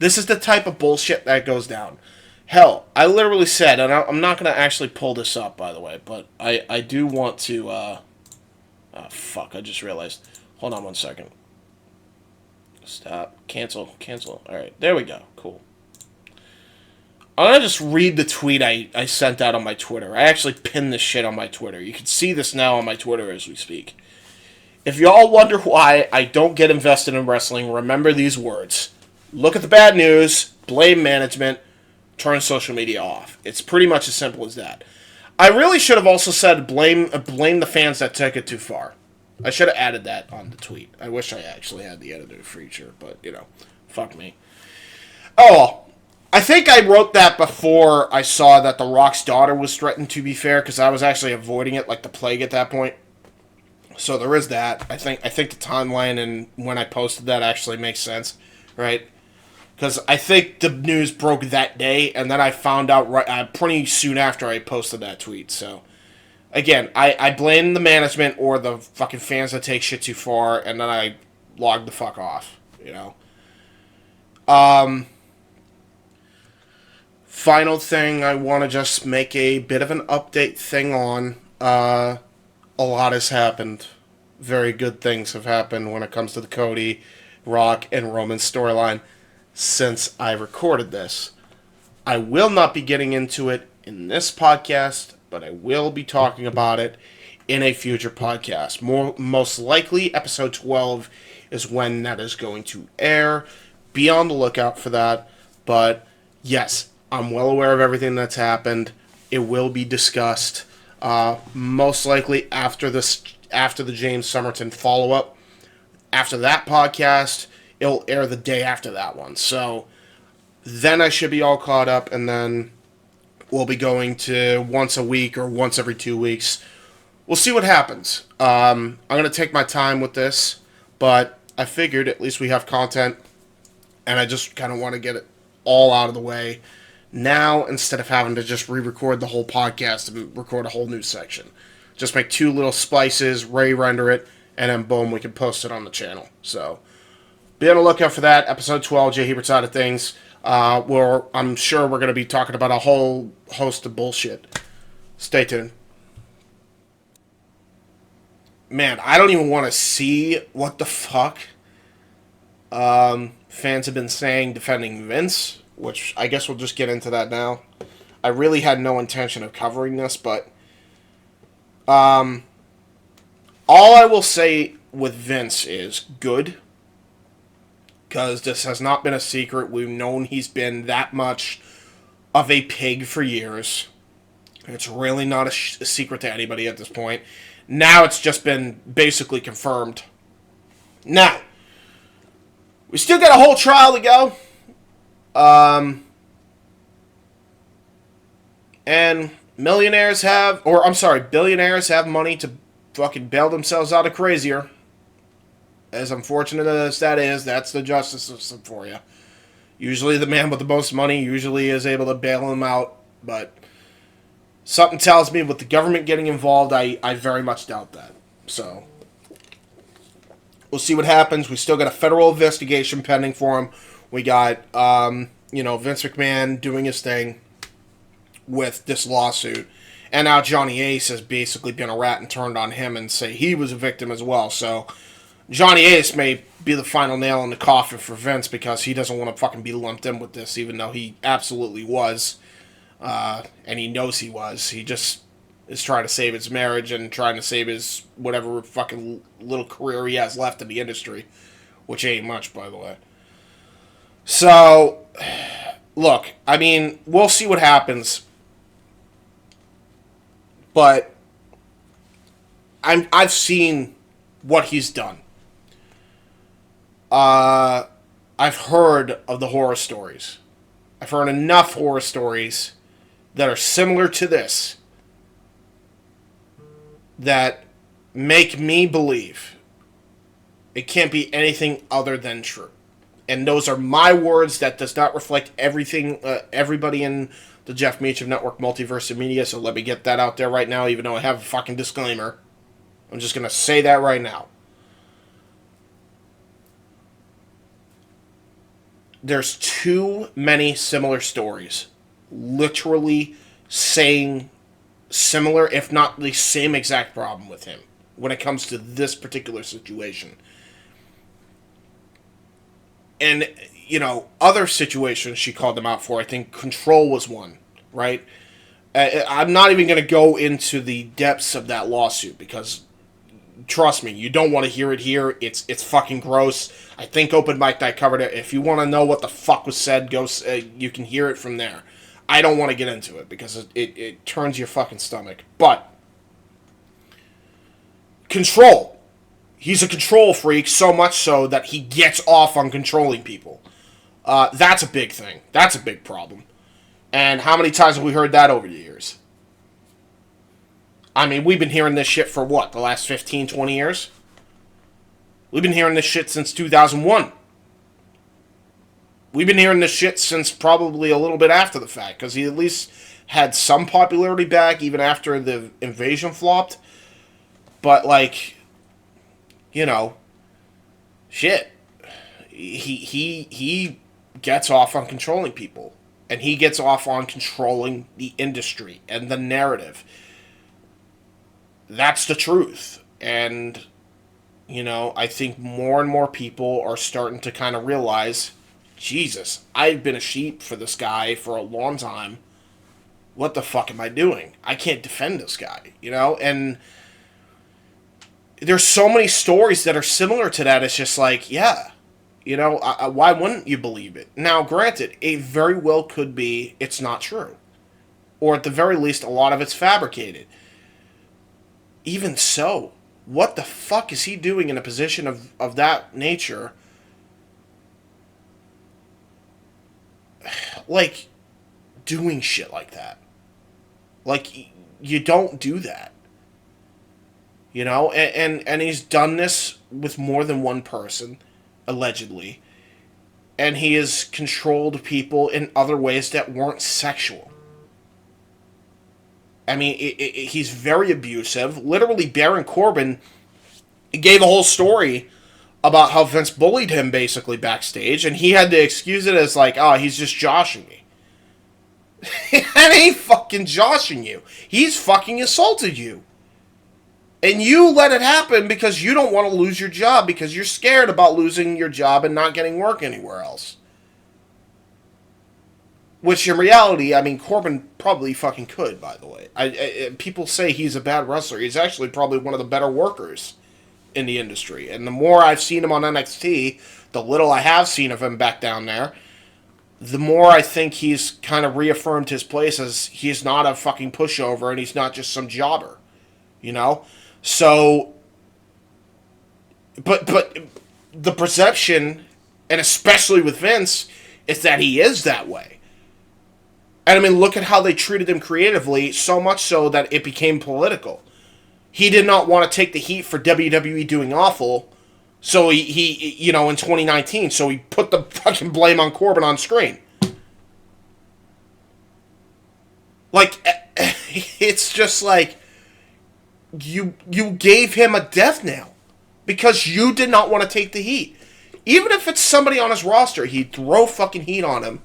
This is the type of bullshit that goes down. Hell, I literally said, and I'm not going to actually pull this up, by the way, but I do want to... oh, fuck, I just realized. Hold on one second. Stop. Cancel. Alright, there we go. Cool. I'm going to just read the tweet I sent out on my Twitter. I actually pinned this shit on my Twitter. You can see this now on my Twitter as we speak. If y'all wonder why I don't get invested in wrestling, remember these words. look at the bad news, blame management, turn social media off. It's pretty much as simple as that. I really should have also said blame the fans that took it too far. I should have added that on the tweet. I wish I actually had the edited feature, but, fuck me. Oh, well. I think I wrote that before I saw that The Rock's daughter was threatened, to be fair, because I was actually avoiding it like the plague at that point. So there is that. I think the timeline and when I posted that actually makes sense, right? Because I think the news broke that day, and then I found out pretty soon after I posted that tweet. So, again, I blame the management or the fucking fans that take shit too far, and then I logged the fuck off, Final thing I want to just make a bit of an update thing on. A lot has happened. Very good things have happened when it comes to the Cody, Rock, and Roman storyline since I recorded this. I will not be getting into it in this podcast, but I will be talking about it in a future podcast. Most likely, episode 12 is when that is going to air. Be on the lookout for that. But, yes, I'm well aware of everything that's happened. It will be discussed. Most likely after the James Somerton follow-up. After that podcast, it'll air the day after that one. So then I should be all caught up, and then we'll be going to once a week or once every 2 weeks. We'll see what happens. I'm going to take my time with this, but I figured at least we have content, and I just kind of want to get it all out of the way now instead of having to just re-record the whole podcast and record a whole new section. Just make 2 little splices, re-render it, and then boom, we can post it on the channel. So be on the lookout for that. Episode 12, JHebert Side of Things. I'm sure we're going to be talking about a whole host of bullshit. Stay tuned. Man, I don't even want to see what the fuck fans have been saying defending Vince, which I guess we'll just get into that now. I really had no intention of covering this, but all I will say with Vince is good, because this has not been a secret. We've known he's been that much of a pig for years. It's really not a secret to anybody at this point. Now it's just been basically confirmed. Now, we still got a whole trial to go. And billionaires have money to fucking bail themselves out of crazier. As unfortunate as that is, that's the justice system for you. Usually the man with the most money usually is able to bail them out, but something tells me with the government getting involved, I very much doubt that. So, we'll see what happens. We still got a federal investigation pending for him. We got, Vince McMahon doing his thing with this lawsuit. And now Johnny Ace has basically been a rat and turned on him and say he was a victim as well. So, Johnny Ace may be the final nail in the coffin for Vince because he doesn't want to fucking be lumped in with this, even though he absolutely was. And he knows he was. He just is trying to save his marriage and trying to save his whatever fucking little career he has left in the industry. Which ain't much, by the way. So, look, I mean, we'll see what happens. But I've seen what he's done. I've heard of the horror stories. I've heard enough horror stories that are similar to this that make me believe it can't be anything other than true. And those are my words. That does not reflect everybody in the Jeff Meacham Network Multiverse of Media, so let me get that out there right now, even though I have a fucking disclaimer. I'm just going to say that right now. There's too many similar stories. Literally saying similar, if not the same exact problem with him when it comes to this particular situation. And, other situations she called them out for, I think Control was one, right? I'm not even going to go into the depths of that lawsuit because trust me, you don't want to hear it here. It's fucking gross. I think Open Mic Night covered it. If you want to know what the fuck was said, go. You can hear it from there. I don't want to get into it because it turns your fucking stomach. But control. He's a control freak, so much so that he gets off on controlling people. That's a big thing. That's a big problem. And how many times have we heard that over the years? I mean, we've been hearing this shit for what? The last 15, 20 years? We've been hearing this shit since 2001. We've been hearing this shit since probably a little bit after the fact, because he at least had some popularity back even after the invasion flopped. But, like, you know, shit. He gets off on controlling people. And he gets off on controlling the industry and the narrative. That's the truth. And, you know, I think more and more people are starting to kind of realize, Jesus, I've been a sheep for this guy for a long time. What the fuck am I doing? I can't defend this guy, you know? And there's so many stories that are similar to that. It's just like, yeah, you know, why wouldn't you believe it? Now, granted, it very well could be it's not true. Or at the very least, a lot of it's fabricated. Even so, what the fuck is he doing in a position of that nature? Like, doing shit like that. Like, you don't do that. You know? And he's done this with more than one person, allegedly. And he has controlled people in other ways that weren't sexual. I mean, he's very abusive. Literally, Baron Corbin gave a whole story about how Vince bullied him, basically, backstage, and he had to excuse it as, like, oh, he's just joshing me. That ain't fucking joshing you. He's fucking assaulted you. And you let it happen because you don't want to lose your job, because you're scared about losing your job and not getting work anywhere else. Which, in reality, I mean, Corbin probably fucking could, by the way. People say he's a bad wrestler. He's actually probably one of the better workers in the industry. And the more I've seen him on NXT, the little I have seen of him back down there, the more I think he's kind of reaffirmed his place as he's not a fucking pushover and he's not just some jobber. You know? So, but the perception, and especially with Vince, is that he is that way. And I mean, look at how they treated him creatively, so much so that it became political. He did not want to take the heat for WWE doing awful, so he you know, in 2019, so he put the fucking blame on Corbin on screen. Like, it's just like, you gave him a death knell because you did not want to take the heat. Even if it's somebody on his roster, he'd throw fucking heat on him.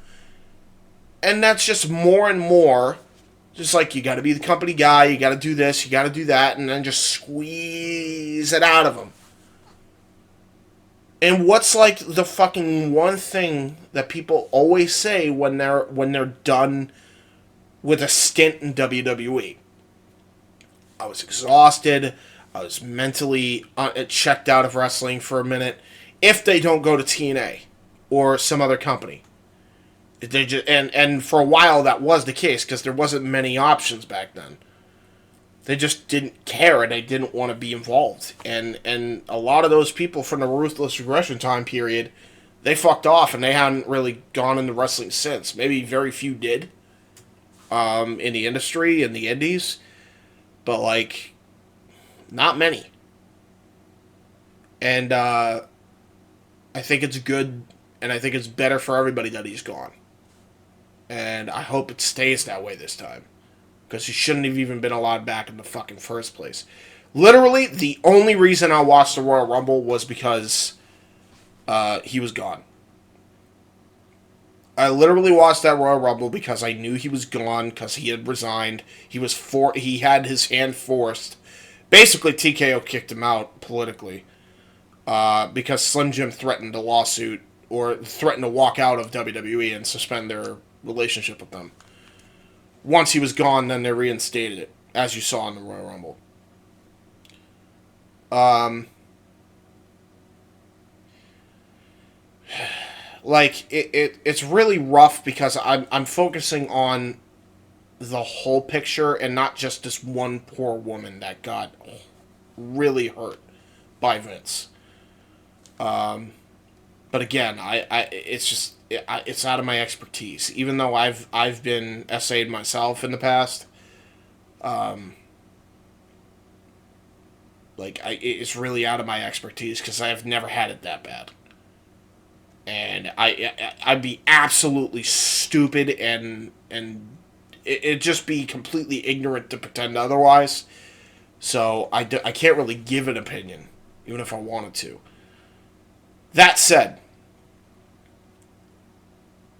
And that's just more and more, just like, you got to be the company guy, you got to do this, you got to do that, and then just squeeze it out of him. And what's like the fucking one thing that people always say when they're done with a stint in WWE? I was exhausted. I was mentally checked out of wrestling for a minute. If they don't go to TNA or some other company. They just, and for a while that was the case because there wasn't many options back then. They just didn't care and they didn't want to be involved. And a lot of those people from the Ruthless Aggression time period, they fucked off and they hadn't really gone into wrestling since. Maybe very few did in the industry, in the indies. But, like, not many. And I think it's good and I think it's better for everybody that he's gone. And I hope it stays that way this time. Because he shouldn't have even been allowed back in the fucking first place. Literally, the only reason I watched the Royal Rumble was because he was gone. I literally watched that Royal Rumble because I knew he was gone, because he had resigned. He had his hand forced. Basically, TKO kicked him out politically. Because Slim Jim threatened a lawsuit, or threatened to walk out of WWE and suspend their relationship with them. Once he was gone, then they reinstated it, as you saw in the Royal Rumble. Like it's really rough because I'm focusing on the whole picture and not just this one poor woman that got really hurt by Vince. But again, it's just it's out of my expertise. Even though I've been SA'd myself in the past, it's really out of my expertise because I've never had it that bad. And I'd be absolutely stupid and it'd just be completely ignorant to pretend otherwise. So I can't really give an opinion, even if I wanted to. That said,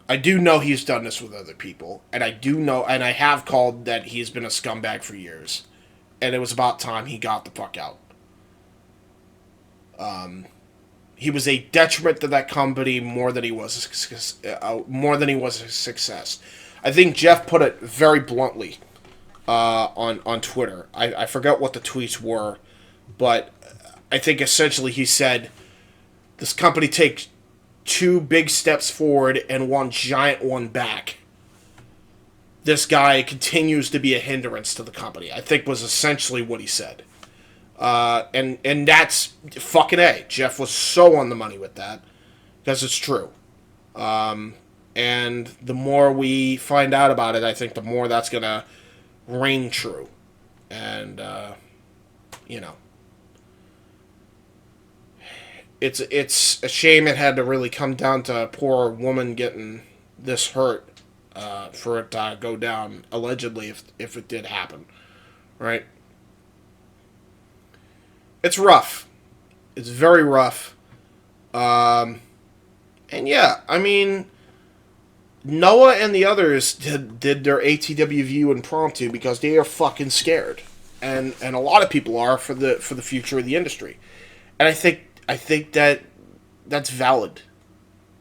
I do know he's done this with other people, and I do know, and I have called that he's been a scumbag for years, and it was about time he got the fuck out. He was a detriment to that company more than he was a success. I think Jeff put it very bluntly on Twitter. I forgot what the tweets were, but I think essentially he said, this company takes 2 big steps forward and 1 giant one back. This guy continues to be a hindrance to the company, I think was essentially what he said. And that's fucking A. Jeff was so on the money with that, because it's true. And the more we find out about it, I think the more that's going to ring true. And, you know. It's a shame it had to really come down to a poor woman getting this hurt for it to go down, allegedly, if it did happen. Right? It's rough. It's very rough. And yeah, I mean, Noah and the others did their ATW view impromptu because they are fucking scared. And a lot of people are for the future of the industry. And I think that that's valid.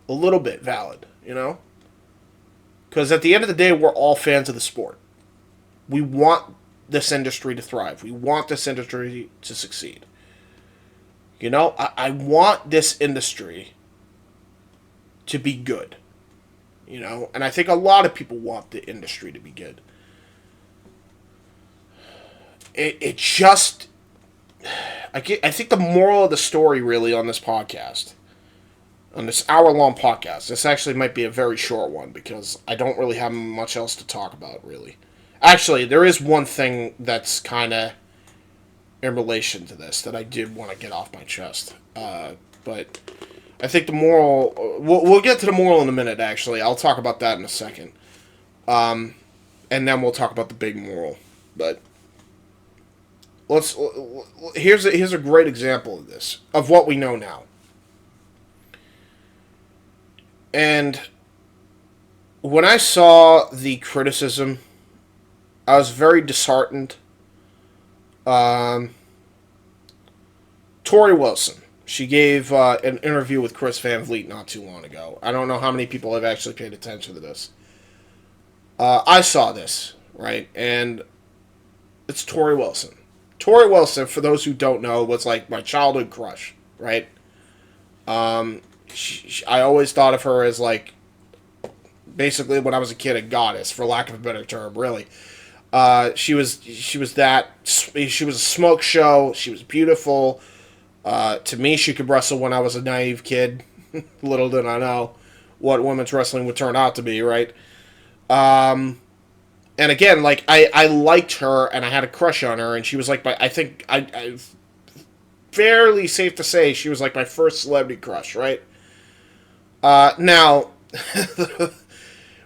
A little bit valid, you know? Because at the end of the day, we're all fans of the sport. We want this industry to thrive. We want this industry to succeed. You know, I want this industry to be good. You know, and I think a lot of people want the industry to be good. It just... I think the moral of the story, really, on this podcast, on this hour-long podcast, this actually might be a very short one, because I don't really have much else to talk about, really. Actually, there is one thing that's kind of in relation to this that I did want to get off my chest. But I think the moral... We'll get to the moral in a minute, actually. I'll talk about that in a second. And then we'll talk about the big moral. But... Here's a great example of this, of what we know now. And when I saw the criticism, I was very disheartened. Tori Wilson, she gave an interview with Chris Van Vliet not too long ago. I don't know how many people have actually paid attention to this. I saw this, right? And it's Tori Wilson. Tori Wilson, for those who don't know, was like my childhood crush, right? I always thought of her as like, basically when I was a kid, a goddess, for lack of a better term, really. She was a smoke show. She was beautiful. To me, she could wrestle when I was a naive kid. Little did I know what women's wrestling would turn out to be, right? And again, like, I liked her, and I had a crush on her, and she was like I fairly safe to say she was like my first celebrity crush, right? Now,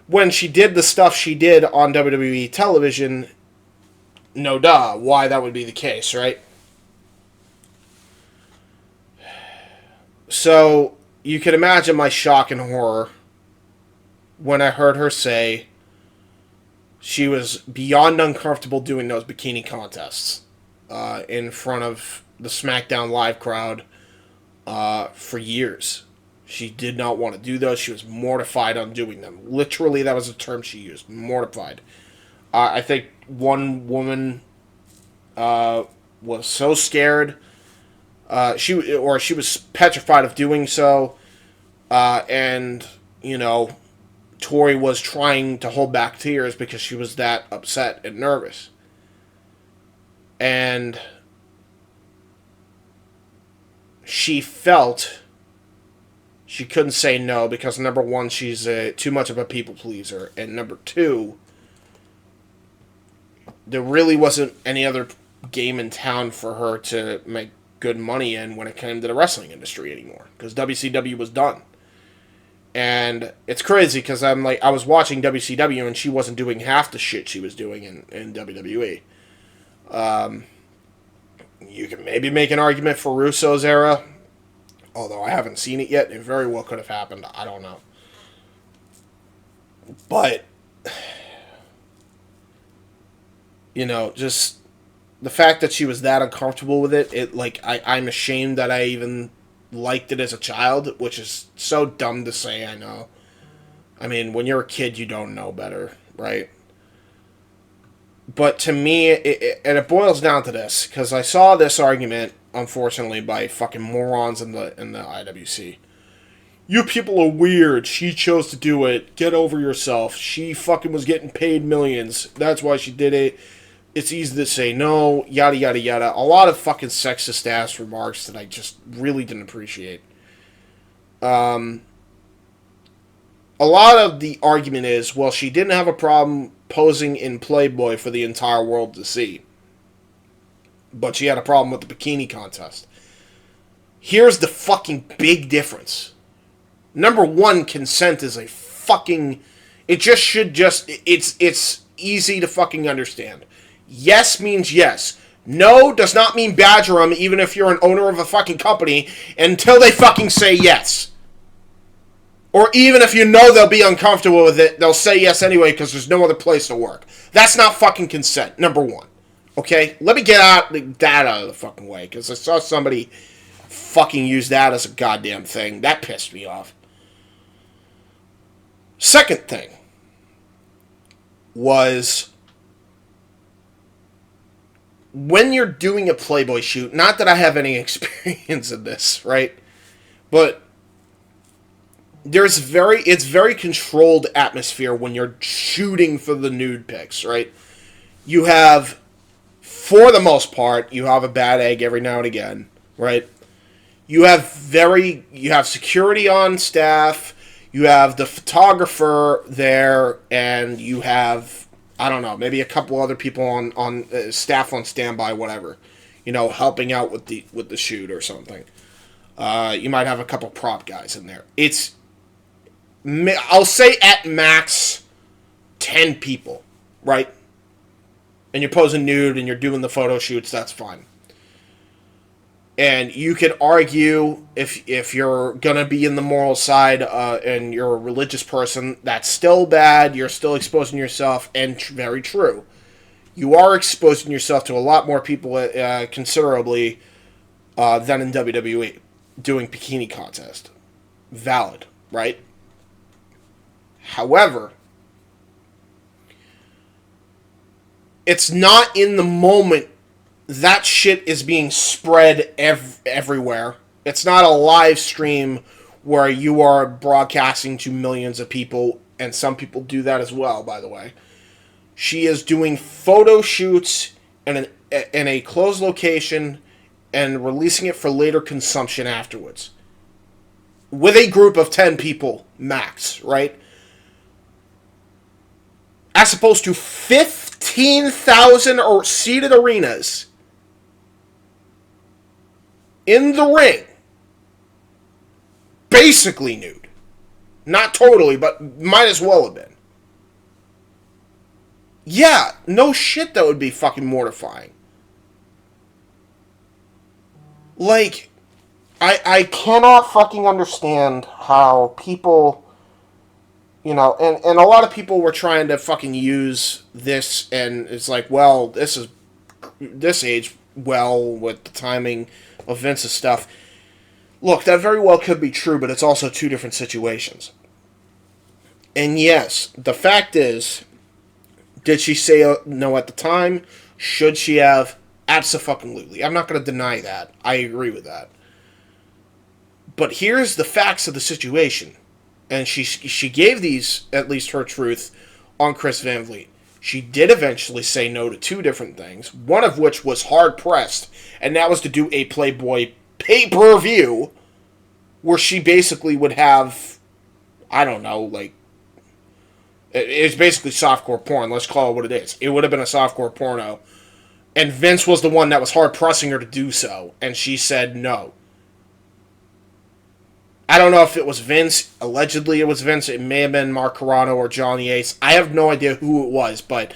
when she did the stuff she did on WWE television, no duh, why that would be the case, right? So, you can imagine my shock and horror when I heard her say she was beyond uncomfortable doing those bikini contests in front of the SmackDown Live crowd for years. She did not want to do those. She was mortified on doing them. Literally, that was the term she used, mortified. I think one woman was so scared She was petrified of doing so, and Tori was trying to hold back tears because she was that upset and nervous. And she felt she couldn't say no because, number one, she's too much of a people pleaser, and number two, there really wasn't any other game in town for her to make good money in when it came to the wrestling industry anymore, because WCW was done. And it's crazy because I was watching WCW and she wasn't doing half the shit she was doing in WWE. You can maybe make an argument for Russo's era, although I haven't seen it yet. It very well could have happened. I don't know. But, just the fact that she was that uncomfortable with it, I'm ashamed that I even liked it as a child, which is so dumb to say, I know. I mean, when you're a kid, you don't know better, right? But to me, it boils down to this, because I saw this argument, unfortunately, by fucking morons in the IWC. You people are weird. She chose to do it. Get over yourself. She fucking was getting paid millions. That's why she did it. It's easy to say no, yada, yada, yada. A lot of fucking sexist-ass remarks that I just really didn't appreciate. A lot of the argument is, well, she didn't have a problem posing in Playboy for the entire world to see. But she had a problem with the bikini contest. Here's the fucking big difference. Number one, consent is a fucking... It's easy to fucking understand. Yes means yes. No does not mean badger them, even if you're an owner of a fucking company, until they fucking say yes. Or even if you know they'll be uncomfortable with it, they'll say yes anyway because there's no other place to work. That's not fucking consent, number one. Okay? Let me get that out of the fucking way, because I saw somebody fucking use that as a goddamn thing. That pissed me off. Second thing was... when you're doing a Playboy shoot, not that I have any experience in this, right? But it's very controlled atmosphere when you're shooting for the nude pics, right? You have, for the most part, you have a bad egg every now and again, right? You have security on staff, you have the photographer there, and you have, I don't know, maybe a couple other people on staff on standby, whatever, helping out with the shoot or something. You might have a couple prop guys in there. I'll say at max 10 people, right? And you're posing nude and you're doing the photo shoots, that's fine. And you could argue, if you're going to be in the moral side and you're a religious person, that's still bad. You're still exposing yourself, and very true. You are exposing yourself to a lot more people considerably than in WWE doing bikini contest. Valid, right? However, it's not in the moment that shit is being spread everywhere. It's not a live stream where you are broadcasting to millions of people, and some people do that as well, by the way. She is doing photo shoots in a closed location and releasing it for later consumption afterwards. With a group of 10 people, max, right? As opposed to 15,000 seated arenas in the ring, basically nude. Not totally, but might as well have been. Yeah, no shit, that would be fucking mortifying. I cannot fucking understand how people, and a lot of people were trying to fucking use this, and it's like, well, this age well with the timing of Vince's stuff. Look, that very well could be true, but it's also two different situations. And yes, the fact is, did she say no at the time? Should she have? Absolutely. I'm not going to deny that. I agree with that. But here's the facts of the situation. And she gave these, at least her truth, on Chris Van Vliet. She did eventually say no to 2 different things, one of which was hard-pressed, and that was to do a Playboy pay-per-view where she basically would have, I don't know, like, it's basically softcore porn. Let's call it what it is. It would have been a softcore porno. And Vince was the one that was hard-pressing her to do so. And she said no. I don't know if it was Vince. Allegedly it was Vince. It may have been Mark Carrano or Johnny Ace. I have no idea who it was. But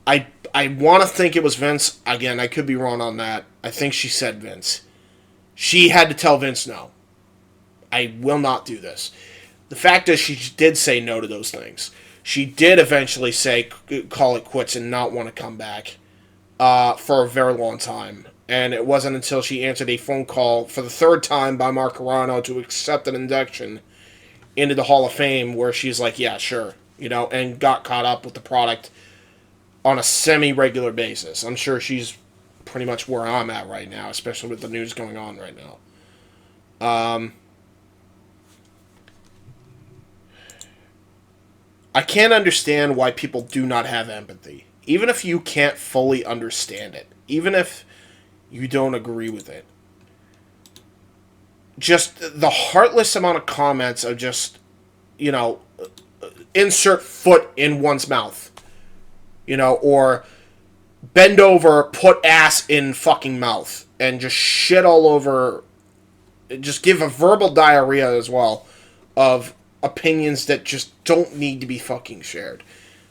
I want to think it was Vince. Again, I could be wrong on that. I think she said Vince. She had to tell Vince no. I will not do this. The fact is she did say no to those things. She did eventually call it quits and not want to come back for a very long time. And it wasn't until she answered a phone call for the 3rd time by Mark Carrano to accept an induction into the Hall of Fame where she's like, yeah, sure, and got caught up with the product on a semi-regular basis. I'm sure she's pretty much where I'm at right now, especially with the news going on right now. I can't understand why people do not have empathy. Even if you can't fully understand it. Even if you don't agree with it. Just the heartless amount of comments of just, insert foot in one's mouth. Or bend over, put ass in fucking mouth. And just shit all over. Just give a verbal diarrhea as well of opinions that just don't need to be fucking shared.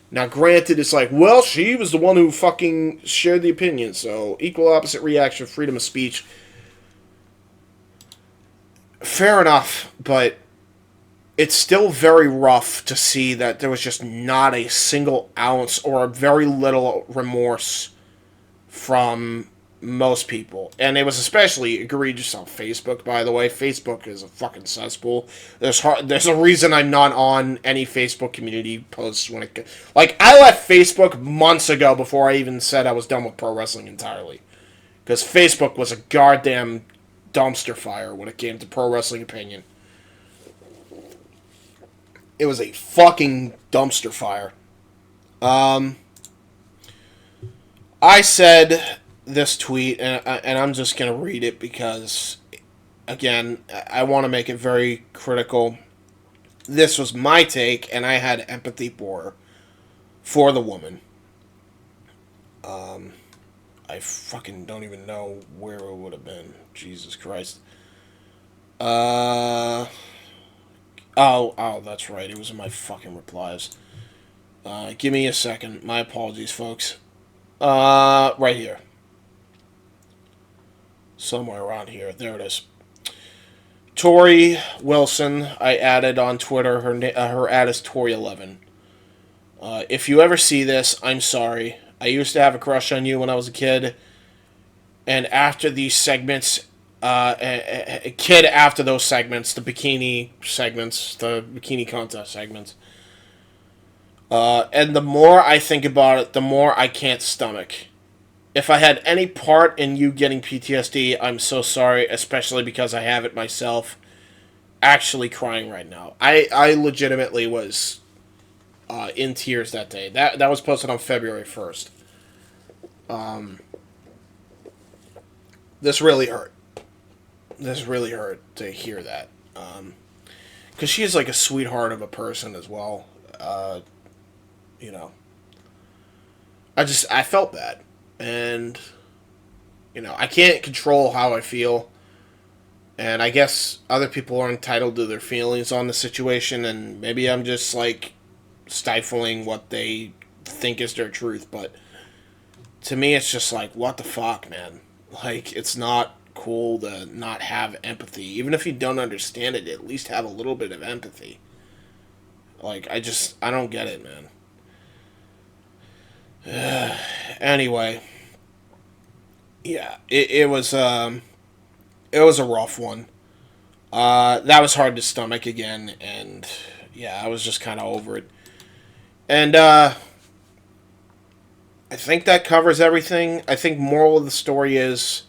Now, granted, it's like, well, she was the one who fucking shared the opinion, so equal opposite reaction, freedom of speech. Fair enough, but it's still very rough to see that there was just not a single ounce or very little remorse from most people. And it was especially egregious on Facebook, by the way. Facebook is a fucking cesspool. There's a reason I'm not on any Facebook community posts when it... Like, I left Facebook months ago before I even said I was done with pro wrestling entirely. Because Facebook was a goddamn dumpster fire when it came to pro wrestling opinion. It was a fucking dumpster fire. I said this tweet, and I'm just going to read it because, again, I want to make it very critical. This was my take, and I had empathy for the woman. I fucking don't even know where it would have been. Jesus Christ. Oh, that's right. It was in my fucking replies. Give me a second. My apologies, folks. Right here. Somewhere around here. There it is. Tori Wilson, I added on Twitter. Her ad is Tori11. If you ever see this, I'm sorry. I used to have a crush on you when I was a kid. And after these segments, a kid after those segments, the bikini segments, the bikini contest segments. And the more I think about it, the more I can't stomach. If I had any part in you getting PTSD, I'm so sorry, especially because I have it myself. Actually crying right now. I legitimately was in tears that day. That was posted on February 1st. This really hurt. This really hurt to hear that. Because she is like a sweetheart of a person as well. I felt bad. And, I can't control how I feel. And I guess other people are entitled to their feelings on the situation. And maybe I'm just, stifling what they think is their truth. But to me, it's just what the fuck, man? It's not cool to not have empathy. Even if you don't understand it, at least have a little bit of empathy. I don't get it, man. Anyway, yeah, it was a rough one. That was hard to stomach again, and yeah, I was just kind of over it. And I think that covers everything. I think moral of the story is,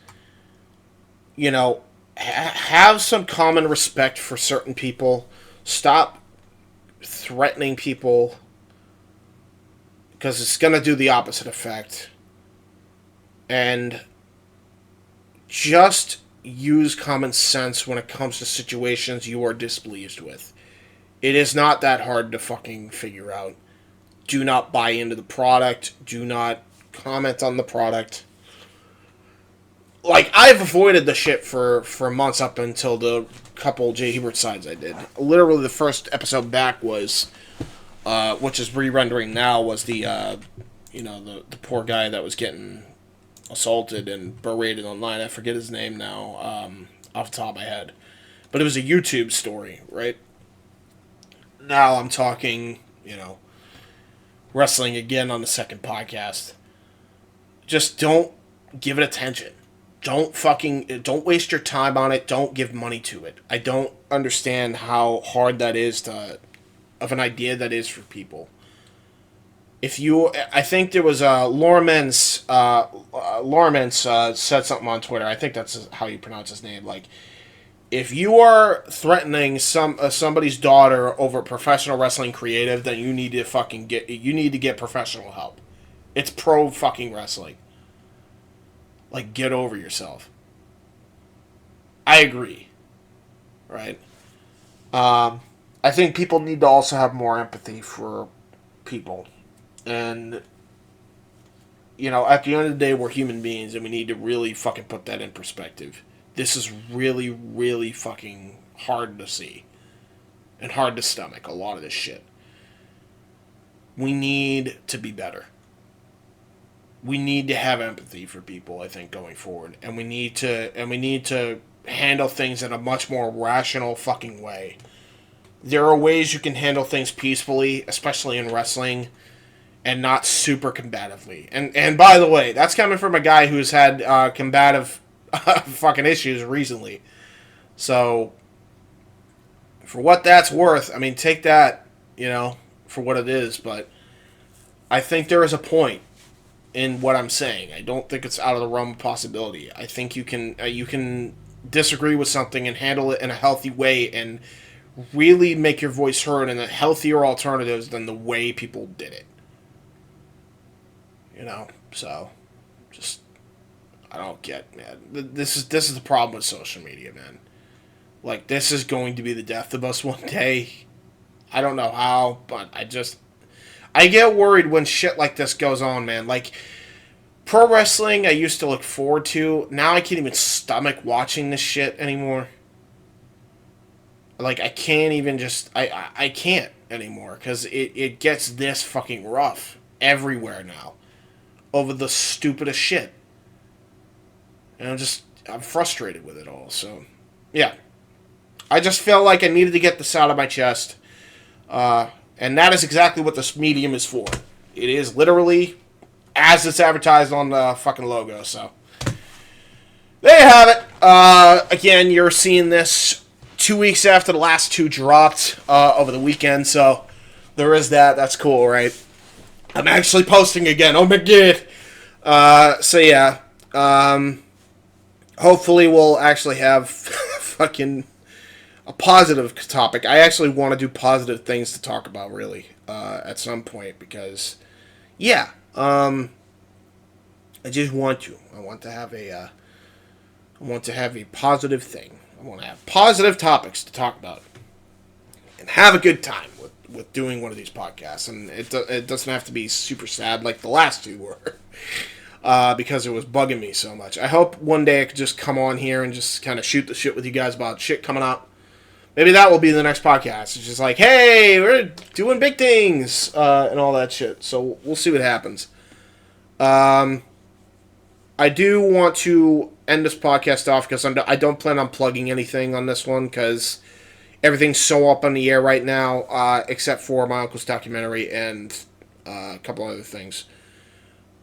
have some common respect for certain people. Stop threatening people, because it's going to do the opposite effect. And just use common sense when it comes to situations you are displeased with. It is not that hard to fucking figure out. Do not buy into the product. Do not comment on the product. Like, I've avoided the shit for months up until the couple JHebert Sides I did. Literally, the first episode back was, which is re-rendering now, was the poor guy that was getting assaulted and berated online. I forget his name now, off the top of my head. But it was a YouTube story, right? Now I'm talking, wrestling again on the second podcast. Just don't give it attention. Don't waste your time on it. Don't give money to it. I don't understand how hard that is of an idea that is for people. I think there was Lormans said something on Twitter. I think that's how you pronounce his name. Like, if you are threatening somebody's daughter over professional wrestling creative, then you need to get professional help. It's pro fucking wrestling. Like, get over yourself. I agree. Right? I think people need to also have more empathy for people. And, at the end of the day, we're human beings, and we need to really fucking put that in perspective. This is really, really fucking hard to see. And hard to stomach, a lot of this shit. We need to be better. We need to have empathy for people, I think, going forward. And we need to handle things in a much more rational fucking way. There are ways you can handle things peacefully, especially in wrestling, and not super combatively. And by the way, that's coming from a guy who's had combative fucking issues recently. So, for what that's worth, I mean, take that, for what it is. But I think there is a point in what I'm saying. I don't think it's out of the realm of possibility. I think you can disagree with something and handle it in a healthy way and really make your voice heard in a healthier alternatives than the way people did it. So just, I don't get, man. This is the problem with social media, man. Like, this is going to be the death of us one day. I don't know how, but I get worried when shit like this goes on, man. Like, pro wrestling I used to look forward to. Now I can't even stomach watching this shit anymore. Like, I can't even I can't anymore, because it gets this fucking rough everywhere now over the stupidest shit. And I'm frustrated with it all, so, yeah. I just felt like I needed to get this out of my chest. And that is exactly what this medium is for. It is literally as it's advertised on the fucking logo, so. There you have it. Again, you're seeing this 2 weeks after the last two dropped over the weekend, so there is that. That's cool, right? I'm actually posting again. Oh my god. So yeah. Hopefully we'll actually have fucking a positive topic. I actually want to do positive things to talk about, really, at some point, because, yeah, I just want to. I want to have a positive thing. I want to have positive topics to talk about and have a good time with doing one of these podcasts. And it doesn't have to be super sad like the last two were. Because it was bugging me so much. I hope one day I could just come on here and just kind of shoot the shit with you guys about shit coming up. Maybe that will be the next podcast. It's just like, hey, we're doing big things, and all that shit. So we'll see what happens. I do want to end this podcast off because I don't plan on plugging anything on this one, because everything's so up in the air right now, except for my uncle's documentary and a couple other things.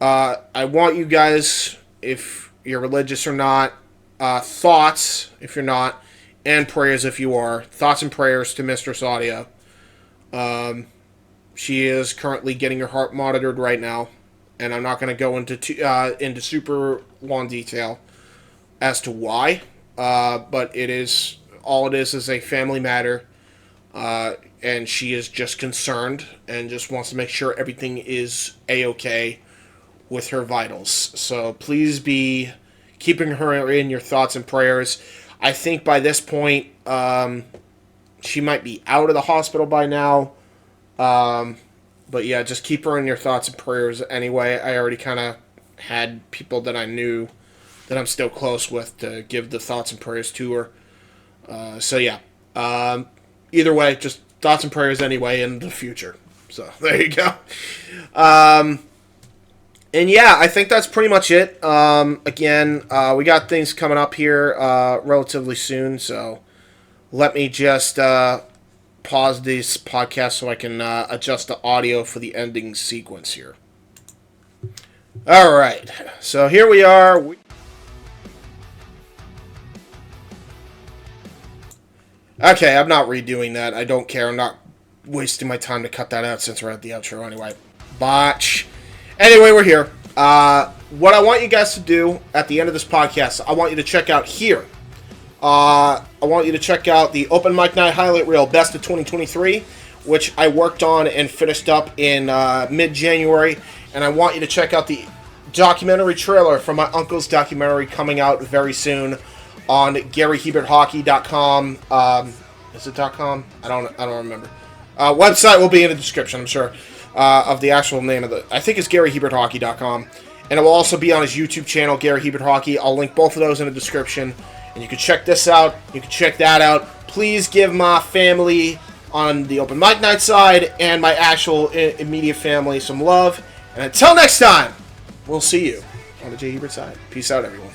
I want you guys, if you're religious or not, thoughts if you're not, and prayers if you are. Thoughts and prayers to Mistress Audio. She is currently getting her heart monitored right now, and I'm not going to go into super long detail as to why, but it is a family matter, and she is just concerned and just wants to make sure everything is A-okay with her vitals. So please be keeping her in your thoughts and prayers. I think by this point, she might be out of the hospital by now. But yeah, just keep her in your thoughts and prayers anyway. I already kind of had people that I knew that I'm still close with to give the thoughts and prayers to her. So yeah, either way, just thoughts and prayers anyway in the future. So there you go. And yeah, I think that's pretty much it. Again, we got things coming up here relatively soon, so let me just pause this podcast so I can adjust the audio for the ending sequence here. All right, so here we are. Okay, I'm not redoing that. I don't care. I'm not wasting my time to cut that out since we're at the outro anyway. Botch. Anyway, we're here. What I want you guys to do at the end of this podcast, I want you to check out here. I want you to check out the Open Mic Night Highlight Reel Best of 2023, which I worked on and finished up in mid-January. And I want you to check out the documentary trailer from my uncle's documentary coming out very soon on GarryHebertHockey.com. Is it .com? I don't remember. Website will be in the description, I'm sure, of the actual name of the... I think it's GarryHebertHockey.com. And it will also be on his YouTube channel, Garry Hebert Hockey. I'll link both of those in the description. And you can check this out. You can check that out. Please give my family on the Open Mic Night side and my actual immediate family some love. And until next time, we'll see you on the JHebert side. Peace out, everyone.